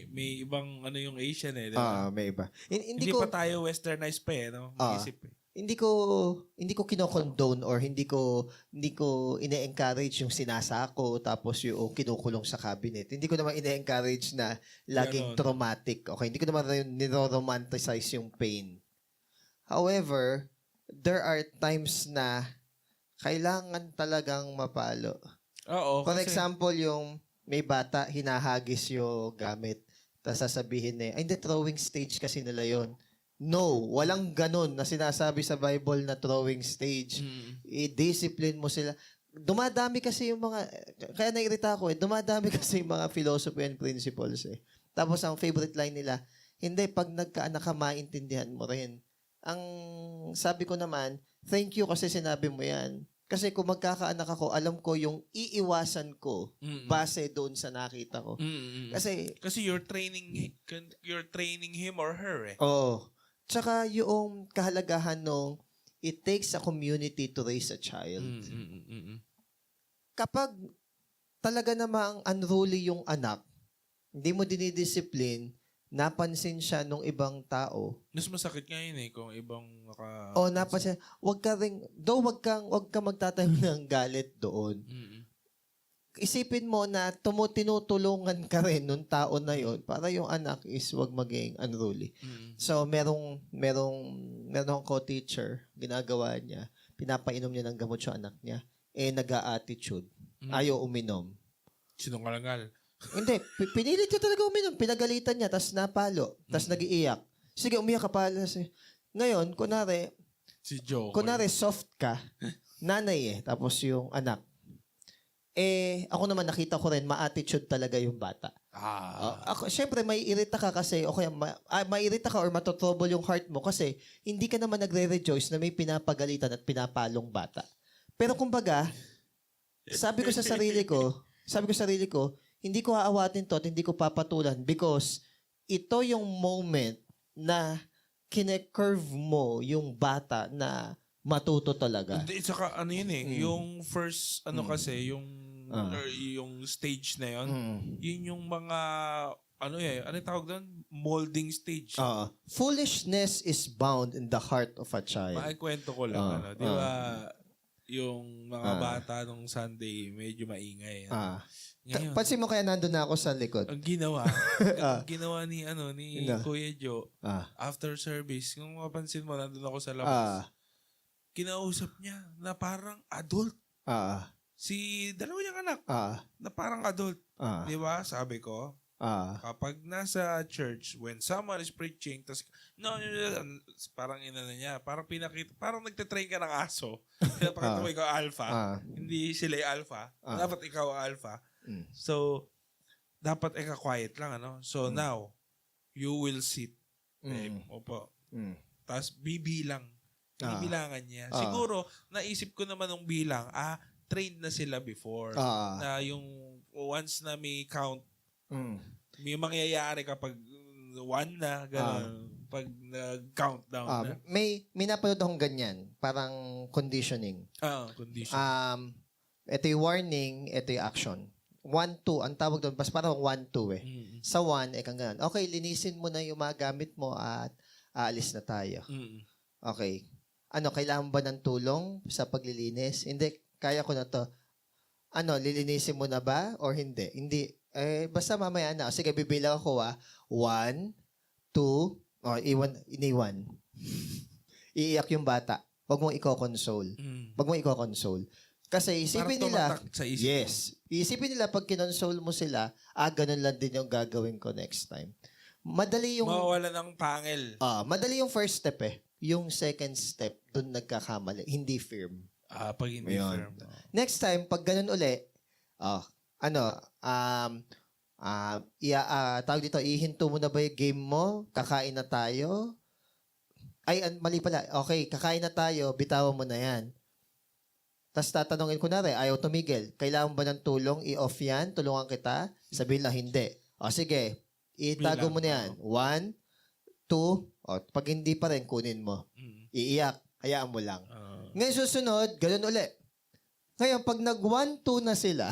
may ibang yung Asian eh. Diba? May iba. Hindi pa tayo westernized pa eh, no? Mag-isip eh. Hindi ko kino-condone or hindi ko ine-encourage yung sinasako tapos yung kinukulong sa cabinet. Hindi ko naman ine-encourage na laging traumatic. Okay, hindi ko naman niro-romanticize yung pain. However, there are times na kailangan talagang mapalo. Oo. For example, yung may bata, hinahagis yung gamit. Tapos sasabihin ay hindi, throwing stage kasi nila yon. No, walang ganun na sinasabi sa Bible na throwing stage. I-discipline mo sila. Dumadami kasi yung mga, kaya nairita ako dumadami kasi yung mga philosophy and principles eh. Tapos ang favorite line nila, hindi, pag nagkaanak ka, maintindihan mo rin. Ang sabi ko naman, thank you kasi sinabi mo yan. Kasi kung magkakaanak ako, alam ko yung iiwasan ko base doon sa nakita ko. Kasi you're training him or her eh. Oo. Tsaka yung kahalagahan nung it takes a community to raise a child. Kapag talaga namang unruly yung anak, hindi mo dinidiscipline, napansin siya nung ibang tao. Mas masakit nga yun eh kung ibang napansin. Wag kang magtatanim ng galit doon. Isipin mo na tinutulungan ka rin nung tao na yon para yung anak is wag maging unruly. So, merong co-teacher, ginagawa niya, pinapainom niya ng gamot yung anak niya, nag-a-attitude. Ayaw uminom. Sinungalangal. Hindi, pinilit niya talaga uminom. Pinagalitan niya, tas napalo, tas nag-iiyak. Sige, umiyak ka pala. Ngayon, kunwari, soft ka, nanay tapos yung anak. Ako naman nakita ko rin, ma-attitude talaga yung bata. Siyempre, may irita ka kasi, mairita ka or matotrouble yung heart mo kasi hindi ka naman nagre-rejoice na may pinapagalitan at pinapalong bata. Pero kumbaga, sabi ko sa sarili ko, hindi ko aawatin to at hindi ko papatulan because ito yung moment na kine-curve mo yung bata na matuto talaga. Hindi, saka yun eh, yung first, kasi, yung stage na yun, yun yung mga ano yung tawag doon? Molding stage. Foolishness is bound in the heart of a child. Maikwento ko lang, di ba, yung mga bata nung Sunday, medyo maingay. Ngayon, Pansin mo kaya nandun na ako sa likod. ang ginawa ni Kuya Joe, after service, kung mapansin mo, nandun ako sa labas, kinausap niya na parang adult. Si dalawa niyang anak, na parang adult. Di ba? Sabi ko, kapag nasa church, when someone is preaching, tas, parang inano niya, parang nagtitrain ka ng aso. Pinapakita mo ikaw alpha. Hindi sila alpha. Dapat ikaw alpha. So, dapat quiet lang, ano? So, now, you will sit. Opo. Tapos, bibilang. Bibilangan niya. Siguro, naisip ko naman ng bilang, trained na sila before. Na yung once na may count, may mangyayari kapag one na, gano'n. Pag nag-countdown na. May napanood akong ganyan. Parang conditioning. Condition. Ito yung warning, ito yung action. 1, 2. Ang tawag doon, parang 1, 2 eh. Sa 1, kang ganun. Okay, linisin mo na yung mga gamit mo at aalis na tayo. Okay. Kailangan ba ng tulong sa paglilinis? Hindi, kaya ko na to. Lilinisin mo na ba or hindi? Hindi. Basta mamaya na. Sige, bibilang ako 1, 2, iniwan. Iiyak yung bata. Huwag mong i-console. Kasi isipin nila, isipin nila pag kinonsole mo sila, ganun lang din yung gagawin ko next time. Madali yung... Mawawala ng pangil. Madali yung first step eh. Yung second step, dun nagkakamali. Hindi firm. Pag hindi firm. Next time, pag ganun uli, tawag dito, ihinto mo na ba yung game mo? Kakain na tayo? Mali pala. Okay, kakain na tayo, bitawan mo na yan. Tapos tatanungin ko na rin, ayaw tumigil. Kailangan ba ng tulong? I-off yan? Tulungan kita? Sabihin lang, hindi. Sige, itago mo na yan. 1, 2, pag hindi pa rin, kunin mo. Iiyak, hayaan mo lang. Ngayon susunod, ganun uli. Ngayon, pag nag-1, 2 na sila,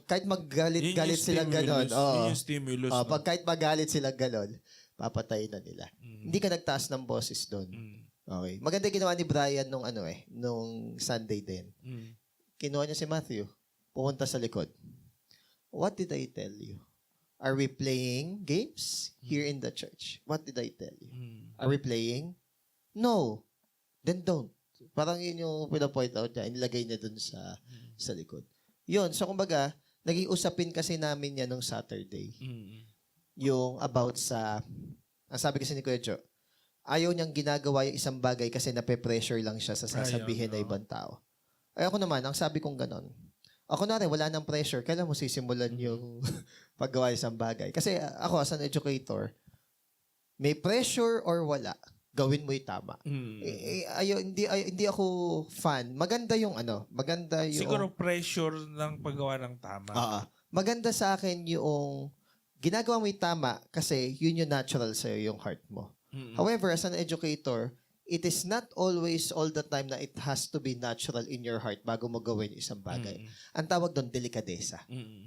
kahit maggalit-galit sila ganun. Yun yung stimulus. Kahit magalit sila ganun, papatayin na nila. Hindi ka nagtaas ng boses doon. Okay. Maganda ginawa ni Brian nung Sunday din. Kinuha niya si Matthew. Pumunta sa likod. What did I tell you? Are we playing games here in the church? What did I tell you? Are we playing? No. Then don't. Parang yun yung pinapoint out niya. Inilagay niya dun sa likod. Yun. So, kumbaga, naging usapin kasi namin yan nung Saturday. Yung about ang sabi kasi ni Kuya Jo, ayaw niyang ginagawa yung isang bagay kasi nape-pressure lang siya sa sasabihin na ibang tao. Ako naman, ang sabi kong ganon. Ako na rin, wala nang pressure. Kailan mo sisimulan yung paggawa ng isang bagay? Kasi ako, as an educator, may pressure or wala, gawin mo yung tama. Hindi ako fan. Maganda yung Siguro pressure ng paggawa ng tama. Maganda sa akin yung ginagawa mo yung tama kasi yun yung natural sa'yo, yung heart mo. However, as an educator, it is not always all the time na it has to be natural in your heart bago mo gawin isang bagay. Ang tawag doon, delikadesa.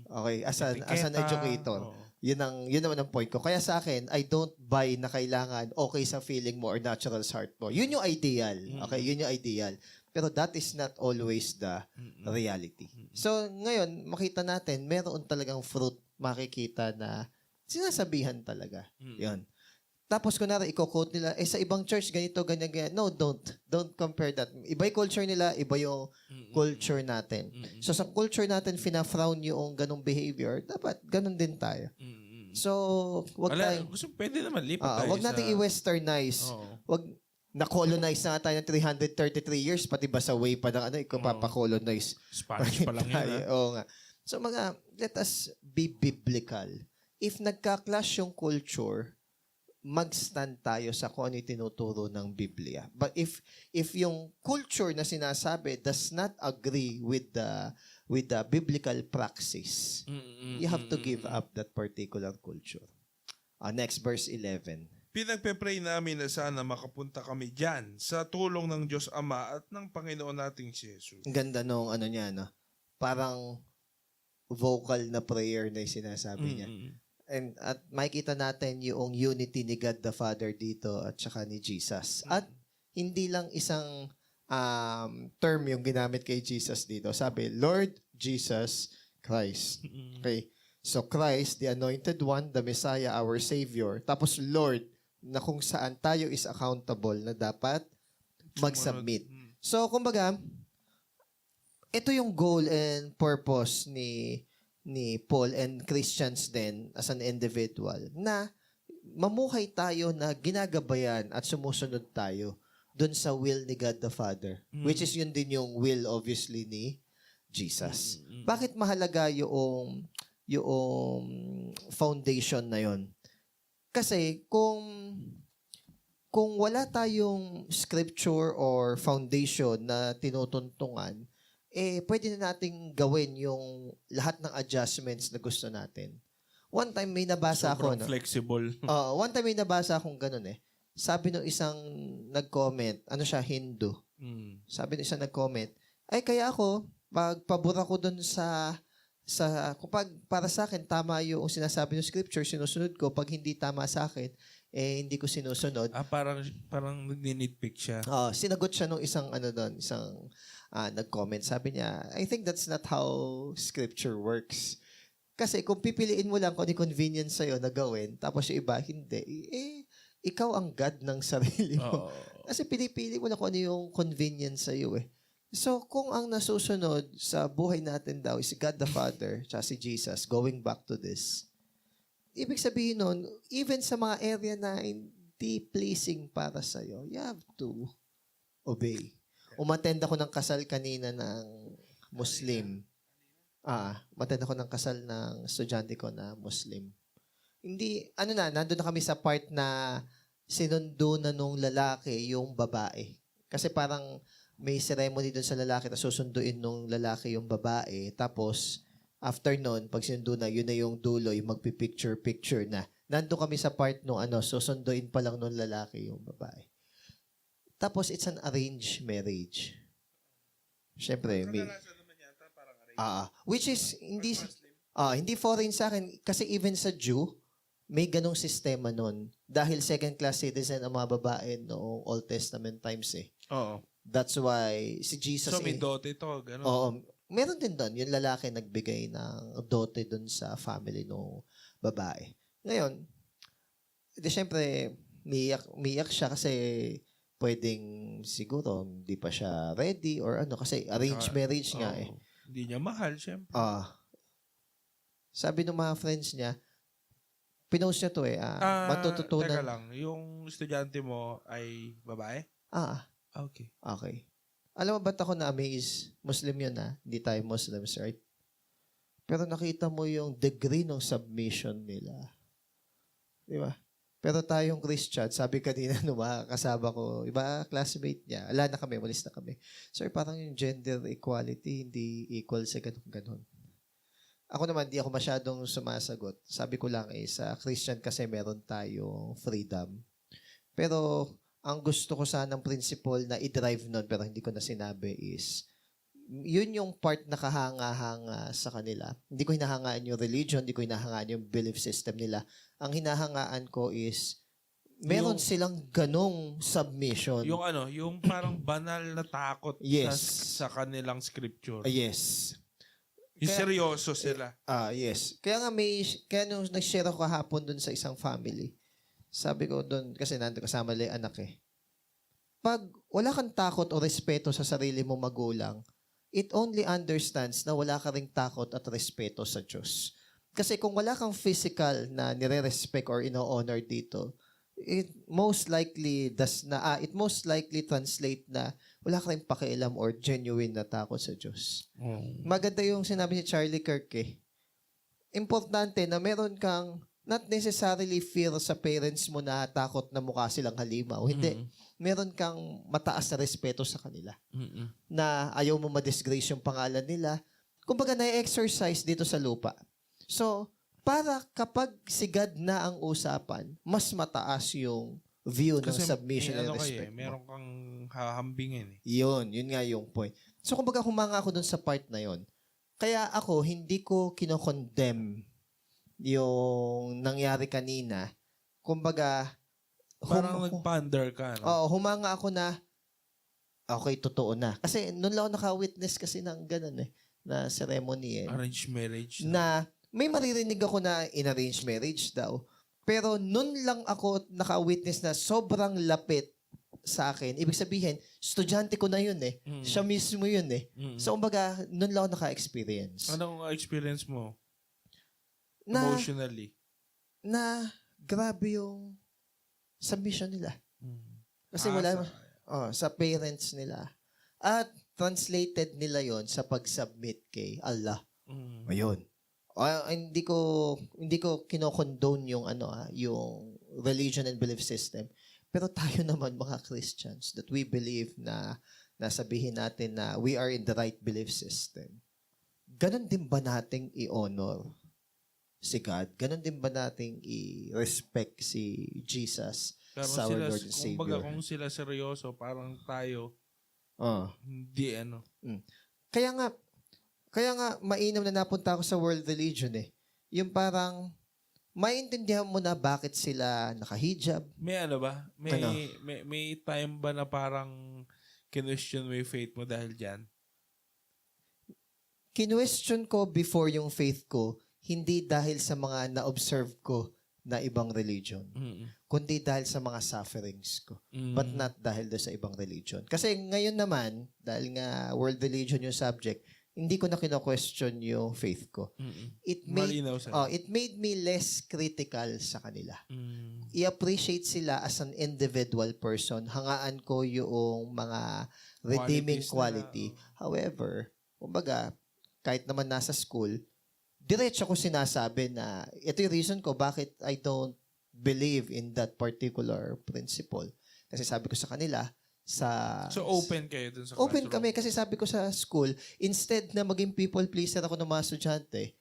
Okay? As an educator, yun naman ang point ko. Kaya sa akin, I don't buy na kailangan okay sa feeling mo or natural sa heart mo. Yun yung ideal. Okay? Yun yung ideal. Pero that is not always the reality. So, ngayon, makita natin, meron talagang fruit makikita na sinasabihan talaga. Yun. Tapos kunwari, i-quote nila, sa ibang church, ganito, ganyan, ganyan. No, don't compare that. Iba yung culture nila, iba yung culture natin. So sa culture natin, fina-frown yung ganong behavior, dapat ganon din tayo. So, Pwede naman, lipat tayo wag nating i-westernize. Wag na-colonize na tayo ng 333 years, pati ba sa way pa ng ipapapa-colonize. Spanish pa lang yun. Oo nga. So let us be biblical. If nagka-clash yung culture, mag-stand tayo sa kung ano yung tinuturo ng Biblia. But if yung culture na sinasabi does not agree with the biblical praxis, you have to give up that particular culture. Next, verse 11. Pinagpe-pray namin na sana makapunta kami dyan sa tulong ng Diyos Ama at ng Panginoon nating si Jesus. Ang ganda nung niya, no? Parang vocal na prayer na yung sinasabi niya. At makikita natin yung unity ni God the Father dito at saka ni Jesus. At hindi lang isang term yung ginamit kay Jesus dito. Sabi, Lord Jesus Christ. Okay. So Christ, the Anointed One, the Messiah, our Savior. Tapos Lord, na kung saan tayo is accountable na dapat mag-submit. So, kumbaga, ito yung goal and purpose ni Paul and Christians din as an individual na mamuhay tayo na ginagabayan at sumusunod tayo dun sa will ni God the Father. Which is yun din yung will obviously ni Jesus. Bakit mahalaga yung foundation na yun? Kasi kung wala tayong scripture or foundation na tinutuntungan, pwede na nating gawin yung lahat ng adjustments na gusto natin. One time may nabasa ako. Sobrang flexible. One time may nabasa akong ganun eh. Sabi nung isang nag-comment, Hindu. Sabi nung isang nag-comment, kaya ako, pagpabura ko dun kapag para sa akin, tama yung sinasabi ng scripture, sinusunod ko. Pag hindi tama sa akin, hindi ko sinusunod. Parang nag-nitpick siya. Sinagot siya nung isang nag-comment. Sabi niya, I think that's not how scripture works. Kasi kung pipiliin mo lang kung ano convenience sa'yo na gawin, tapos yung iba, hindi, ikaw ang God ng sarili mo. Kasi pinipili mo lang kung ano yung convenience sa'yo eh. So, kung ang nasusunod sa buhay natin daw is God the Father, tsaka si Jesus, going back to this, ibig sabihin nun, even sa mga area na hindi pleasing para sa'yo, you have to obey. Umattend ako ng kasal kanina ng Muslim. Umattend ako ng kasal ng estudyante ko na Muslim. Hindi, nandun na kami sa part na sinundo na nung lalaki yung babae. Kasi parang may ceremony dun sa lalaki na susunduin nung lalaki yung babae. Tapos, after nun, pag sinundo na, yun na yung dulo, yung magpipicture-picture na. Nandun kami sa part nung susunduin pa lang nung lalaki yung babae. Tapos, it's an arranged marriage. Siyempre, which is, hindi foreign sa akin. Kasi even sa Jew, may ganong sistema nun. Dahil second-class citizen ang mga babae noong Old Testament times eh. Oo. That's why si Jesus... So, may dote ito, gano'n? Oo. Meron din doon. Yung lalaki nagbigay ng dote doon sa family ng babae. Ngayon, syempre, miyak siya kasi pwedeng siguro hindi pa siya ready or kasi arranged marriage nga eh. Hindi niya mahal, syempre. Sabi ng mga friends niya, pinost niya to eh. Matututunan. Teka lang, yung estudyante mo ay babae? Okay. Okay. Alam mo ba't ako na-amaze? Muslim yun Hindi tayo Muslims, right? Pero nakita mo yung degree ng submission nila. Di ba? Pero tayong Christian, sabi kanina nung mga kasama ko, iba classmate niya, ala na kami, walis na kami. Sir, parang yung gender equality hindi equal sa ganun. Ako naman, di ako masyadong sumasagot. Sabi ko lang sa Christian kasi meron tayong freedom. Pero ang gusto ko sanang principle na i-drive nun, pero hindi ko na sinabi is, yun yung part na kahanga-hanga sa kanila. Hindi ko hinahangaan yung religion, hindi ko hinahangaan yung belief system nila. Ang hinahangaan ko is, meron silang ganong submission. Yung parang banal na takot sa kanilang scripture. Yes. Yung seryoso sila. Yes. Kaya nung nag-share ako kahapon dun sa isang family, sabi ko doon, kasi nandun kasama lang anak eh. Pag wala kang takot o respeto sa sarili mo magulang, it only understands na wala ka ring takot at respeto sa Diyos. Kasi kung wala kang physical na nire-respect or ino-honor dito, it most likely translate na wala ka ring pakialam or genuine na takot sa Diyos. Maganda yung sinabi ni Charlie Kirk eh. Importante na meron kang not necessarily fear sa parents mo na takot na mukha silang halimaw. Hindi. Meron kang mataas na respeto sa kanila. Na ayaw mo ma-disgrace yung pangalan nila. Kumbaga, na-exercise dito sa lupa. So, para kapag si God na ang usapan, mas mataas yung view ng submission and respect mo. Meron kang hahambingin eh. Yun nga yung point. So, kumbaga, humanga ako dun sa part na yun. Kaya ako, hindi ko kinokondemn yung nangyari kanina, kumbaga, Parang nag-ponder ka, no? humanga ako na, okay, totoo na. Kasi noon lang ako naka-witness kasi ng ganun na ceremony Arranged marriage. na may maririnig ako na in-arranged marriage daw. Pero noon lang ako naka-witness na sobrang lapit sa akin. Ibig sabihin, estudyante ko na yun Siya mismo yun So, kumbaga, noon lang ako naka-experience. Anong experience mo? Na, Emotionally? na grabe yung submission nila. Kasi sa parents nila. At translated nila yon sa pag-submit kay Allah. Ayun. Hindi ko kinokondone yung yung religion and belief system. Pero tayo naman mga Christians that we believe na nasabihin natin na we are in the right belief system. Ganon din ba nating i-honor si God? Ganon din ba nating i-respect si Jesus sa our Lord and Savior? Kumbaga kung sila seryoso, parang tayo, hindi Kaya nga, mainam na napunta ako sa world religion Yung parang, maintindihan mo na bakit sila nakahijab. May ba? May time ba na parang kinwestiyon mo yung faith mo dahil dyan? Kinwestiyon ko before yung faith ko, hindi dahil sa mga na-observe ko na ibang religion, kundi dahil sa mga sufferings ko. But not dahil sa ibang religion. Kasi ngayon naman, dahil nga world religion yung subject, hindi ko na kino-question yung faith ko. It made me less critical sa kanila. I-appreciate sila as an individual person. Hangaan ko yung mga redeeming quality. However, kumbaga, kahit naman nasa school, diretso ko sinasabi na ito yung reason ko bakit I don't believe in that particular principle. Kasi sabi ko sa kanila, So open kayo dun sa open classroom? kami kasi sabi ko sa school, instead na maging people pleaser ako ng mga estudyante,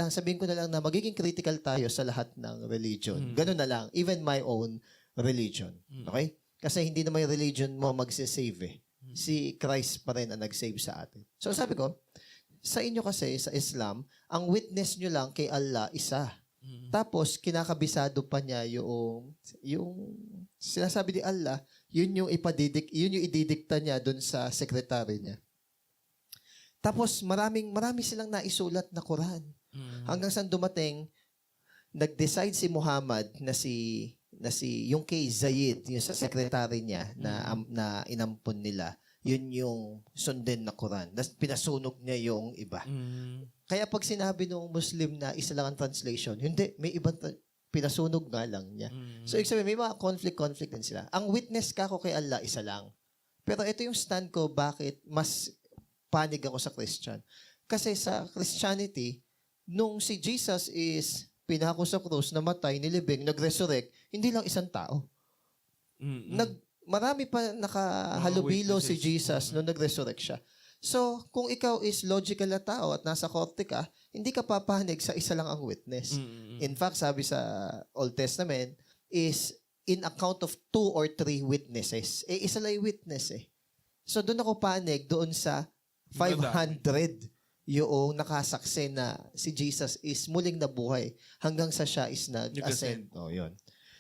sabihin ko na lang na magiging critical tayo sa lahat ng religion. Ganun na lang. Even my own religion. Okay? Kasi hindi naman yung religion mo magsisave Si Christ pa rin ang nag-save sa atin. So sabi ko, sa inyo kasi, sa Islam, ang witness nyo lang kay Allah, isa. Tapos, kinakabisado pa niya yung sinasabi ni Allah, yun yung ididikta niya dun sa sekretary niya. Tapos, marami silang naisulat na Quran. Hanggang saan dumating, nag-decide si Muhammad na yung kay Zayed, yung sa sekretary niya na inampon nila, yun yung sundin na Quran. Tapos pinasunog niya yung iba. Kaya pag sinabi ng Muslim na isa lang ang translation, hindi, may ibang pinasunog nga lang niya. So, ibig sabihin, may mga conflict din sila. Ang witness ka ko kay Allah, isa lang. Pero ito yung stand ko, bakit mas panig ako sa Christian. Kasi sa Christianity, nung si Jesus is pinako sa krus, namatay, nilibing, nag-resurrect, hindi lang isang tao. Marami pa nakahalubilo si Jesus nung nag-resurrect siya. So, kung ikaw is logical na tao at nasa korte ka, hindi ka papanig sa isa lang ang witness. In fact, sabi sa Old Testament is in account of 2 or 3 witnesses. Isa lang yung witness So, doon ako panig doon sa 500 yung nakasaksi na si Jesus is muling nabuhay hanggang sa siya is nag-ascend. Yun.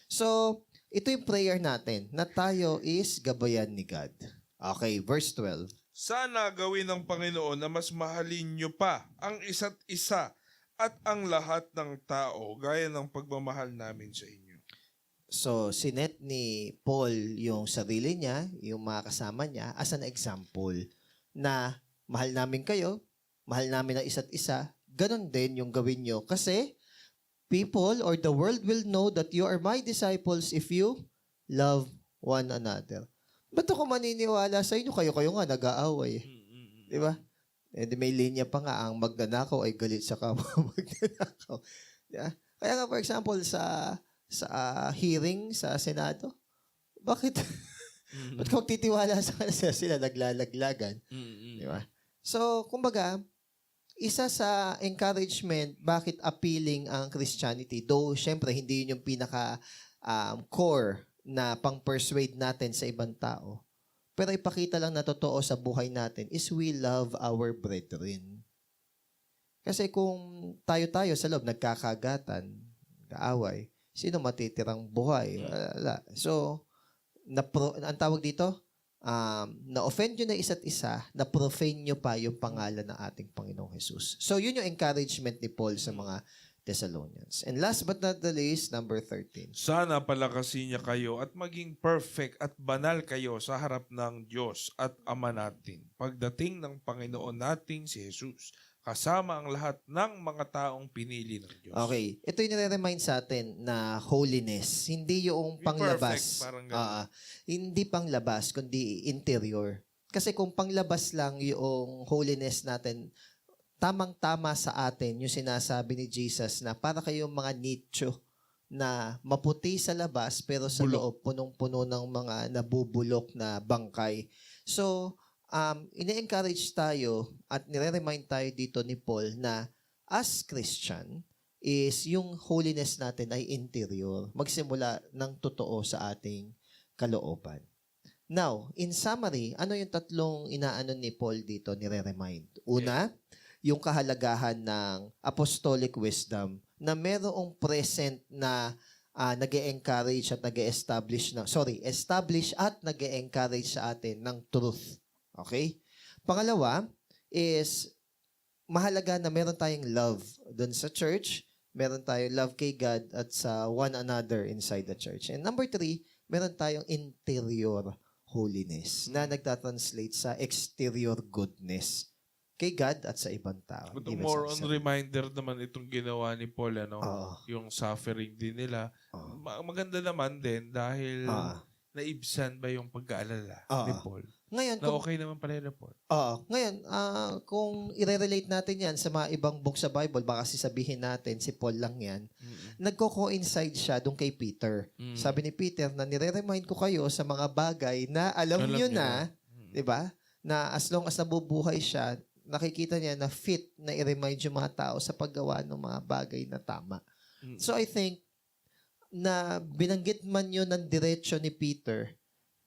So, ito yung prayer natin, na tayo is gabayan ni God. Okay, verse 12. Sana gawin ng Panginoon na mas mahalin nyo pa ang isa't isa at ang lahat ng tao gaya ng pagmamahal namin sa inyo. So, sinet ni Paul yung sarili niya, yung mga kasama niya, as an example na mahal namin kayo, mahal namin ang isa't isa, ganun din yung gawin nyo. Kasi, people or the world will know that you are my disciples if you love one another. Ba't ako maniniwala sa inyo? Kayo nga nag-aaway. Di ba? Eh, may linya pa nga, ang magnanakaw ay galit sa kapwa magnanakaw. Diba? Kaya nga, for example, sa hearing sa Senado, bakit? Ba't ka magtitiwala sa kanila? Sila naglalaglagan. Di ba? So, kumbaga, isa sa encouragement, bakit appealing ang Christianity, though, syempre, hindi yun yung pinaka core na pang-persuade natin sa ibang tao. Pero ipakita lang na totoo sa buhay natin is we love our brethren. Kasi kung tayo-tayo sa loob, nagkakagatan, kaaway, sino matitirang buhay? Wala. So, ang tawag dito, na-offend nyo na isa't isa, na-profane nyo pa yung pangalan ng ating Panginoong Jesus. So, yun yung encouragement ni Paul sa mga Thessalonians. And last but not the least, number 13. Sana palakasin niya kayo at maging perfect at banal kayo sa harap ng Diyos at Ama natin. Pagdating ng Panginoon nating si Jesus, kasama ang lahat ng mga taong pinili ng Diyos. Okay. Ito yung nire-remind sa atin na holiness. Hindi yung Be panglabas. perfect, parang ganun. Hindi panglabas, kundi interior. Kasi kung panglabas lang yung holiness natin, tamang-tama sa atin yung sinasabi ni Jesus na para kayong mga nicho na maputi sa labas pero sa Bulok. loob punong-puno ng mga nabubulok na bangkay. So, ine-encourage tayo at nire-remind tayo dito ni Paul na as Christian is yung holiness natin ay interior. Magsimula ng totoo sa ating kalooban. Now, in summary, ano yung tatlong inaano ni Paul dito nire-remind? Una, yung kahalagahan ng apostolic wisdom na merong present na nag-e-encourage at establish at nag-e-encourage sa atin ng truth. Okay? Pangalawa is mahalaga na meron tayong love doon sa church, meron tayong love kay God at sa one another inside the church. And number 3, meron tayong interior holiness na nagtatranslate sa exterior goodness kay God at sa ibang tao. But Even more sa on sarili. reminder naman itong ginawa ni Paul, Oo. yung suffering din nila. Oo. Maganda naman din dahil Oo. naibsan ba yung pagkaalala ni Oo. Paul? Ngayon, Na okay naman pala ni Paul. kung i-relate natin yan sa mga ibang book sa Bible, baka sabihin natin si Paul lang yan, nagko-coincide siya doon kay Peter. Sabi ni Peter na nire-remind ko kayo sa mga bagay na alam nyo na, di ba? Na as long as nabubuhay siya, nakikita niya na fit na i-remind yung mga tao sa paggawa ng mga bagay na tama. So I think na binanggit man yun ng diretsyo ni Peter,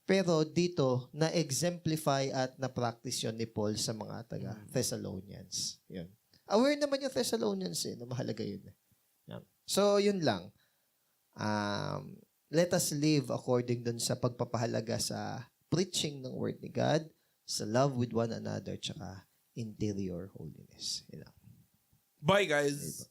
pero dito na-exemplify at na-practice yun ni Paul sa mga taga-Thessalonians. Yun. Aware naman yung Thessalonians na mahalaga yun. Yan. So yun lang. Let us live according dun sa pagpapahalaga sa preaching ng Word ni God, sa love with one another, tsaka interior holiness. You know. Bye, guys!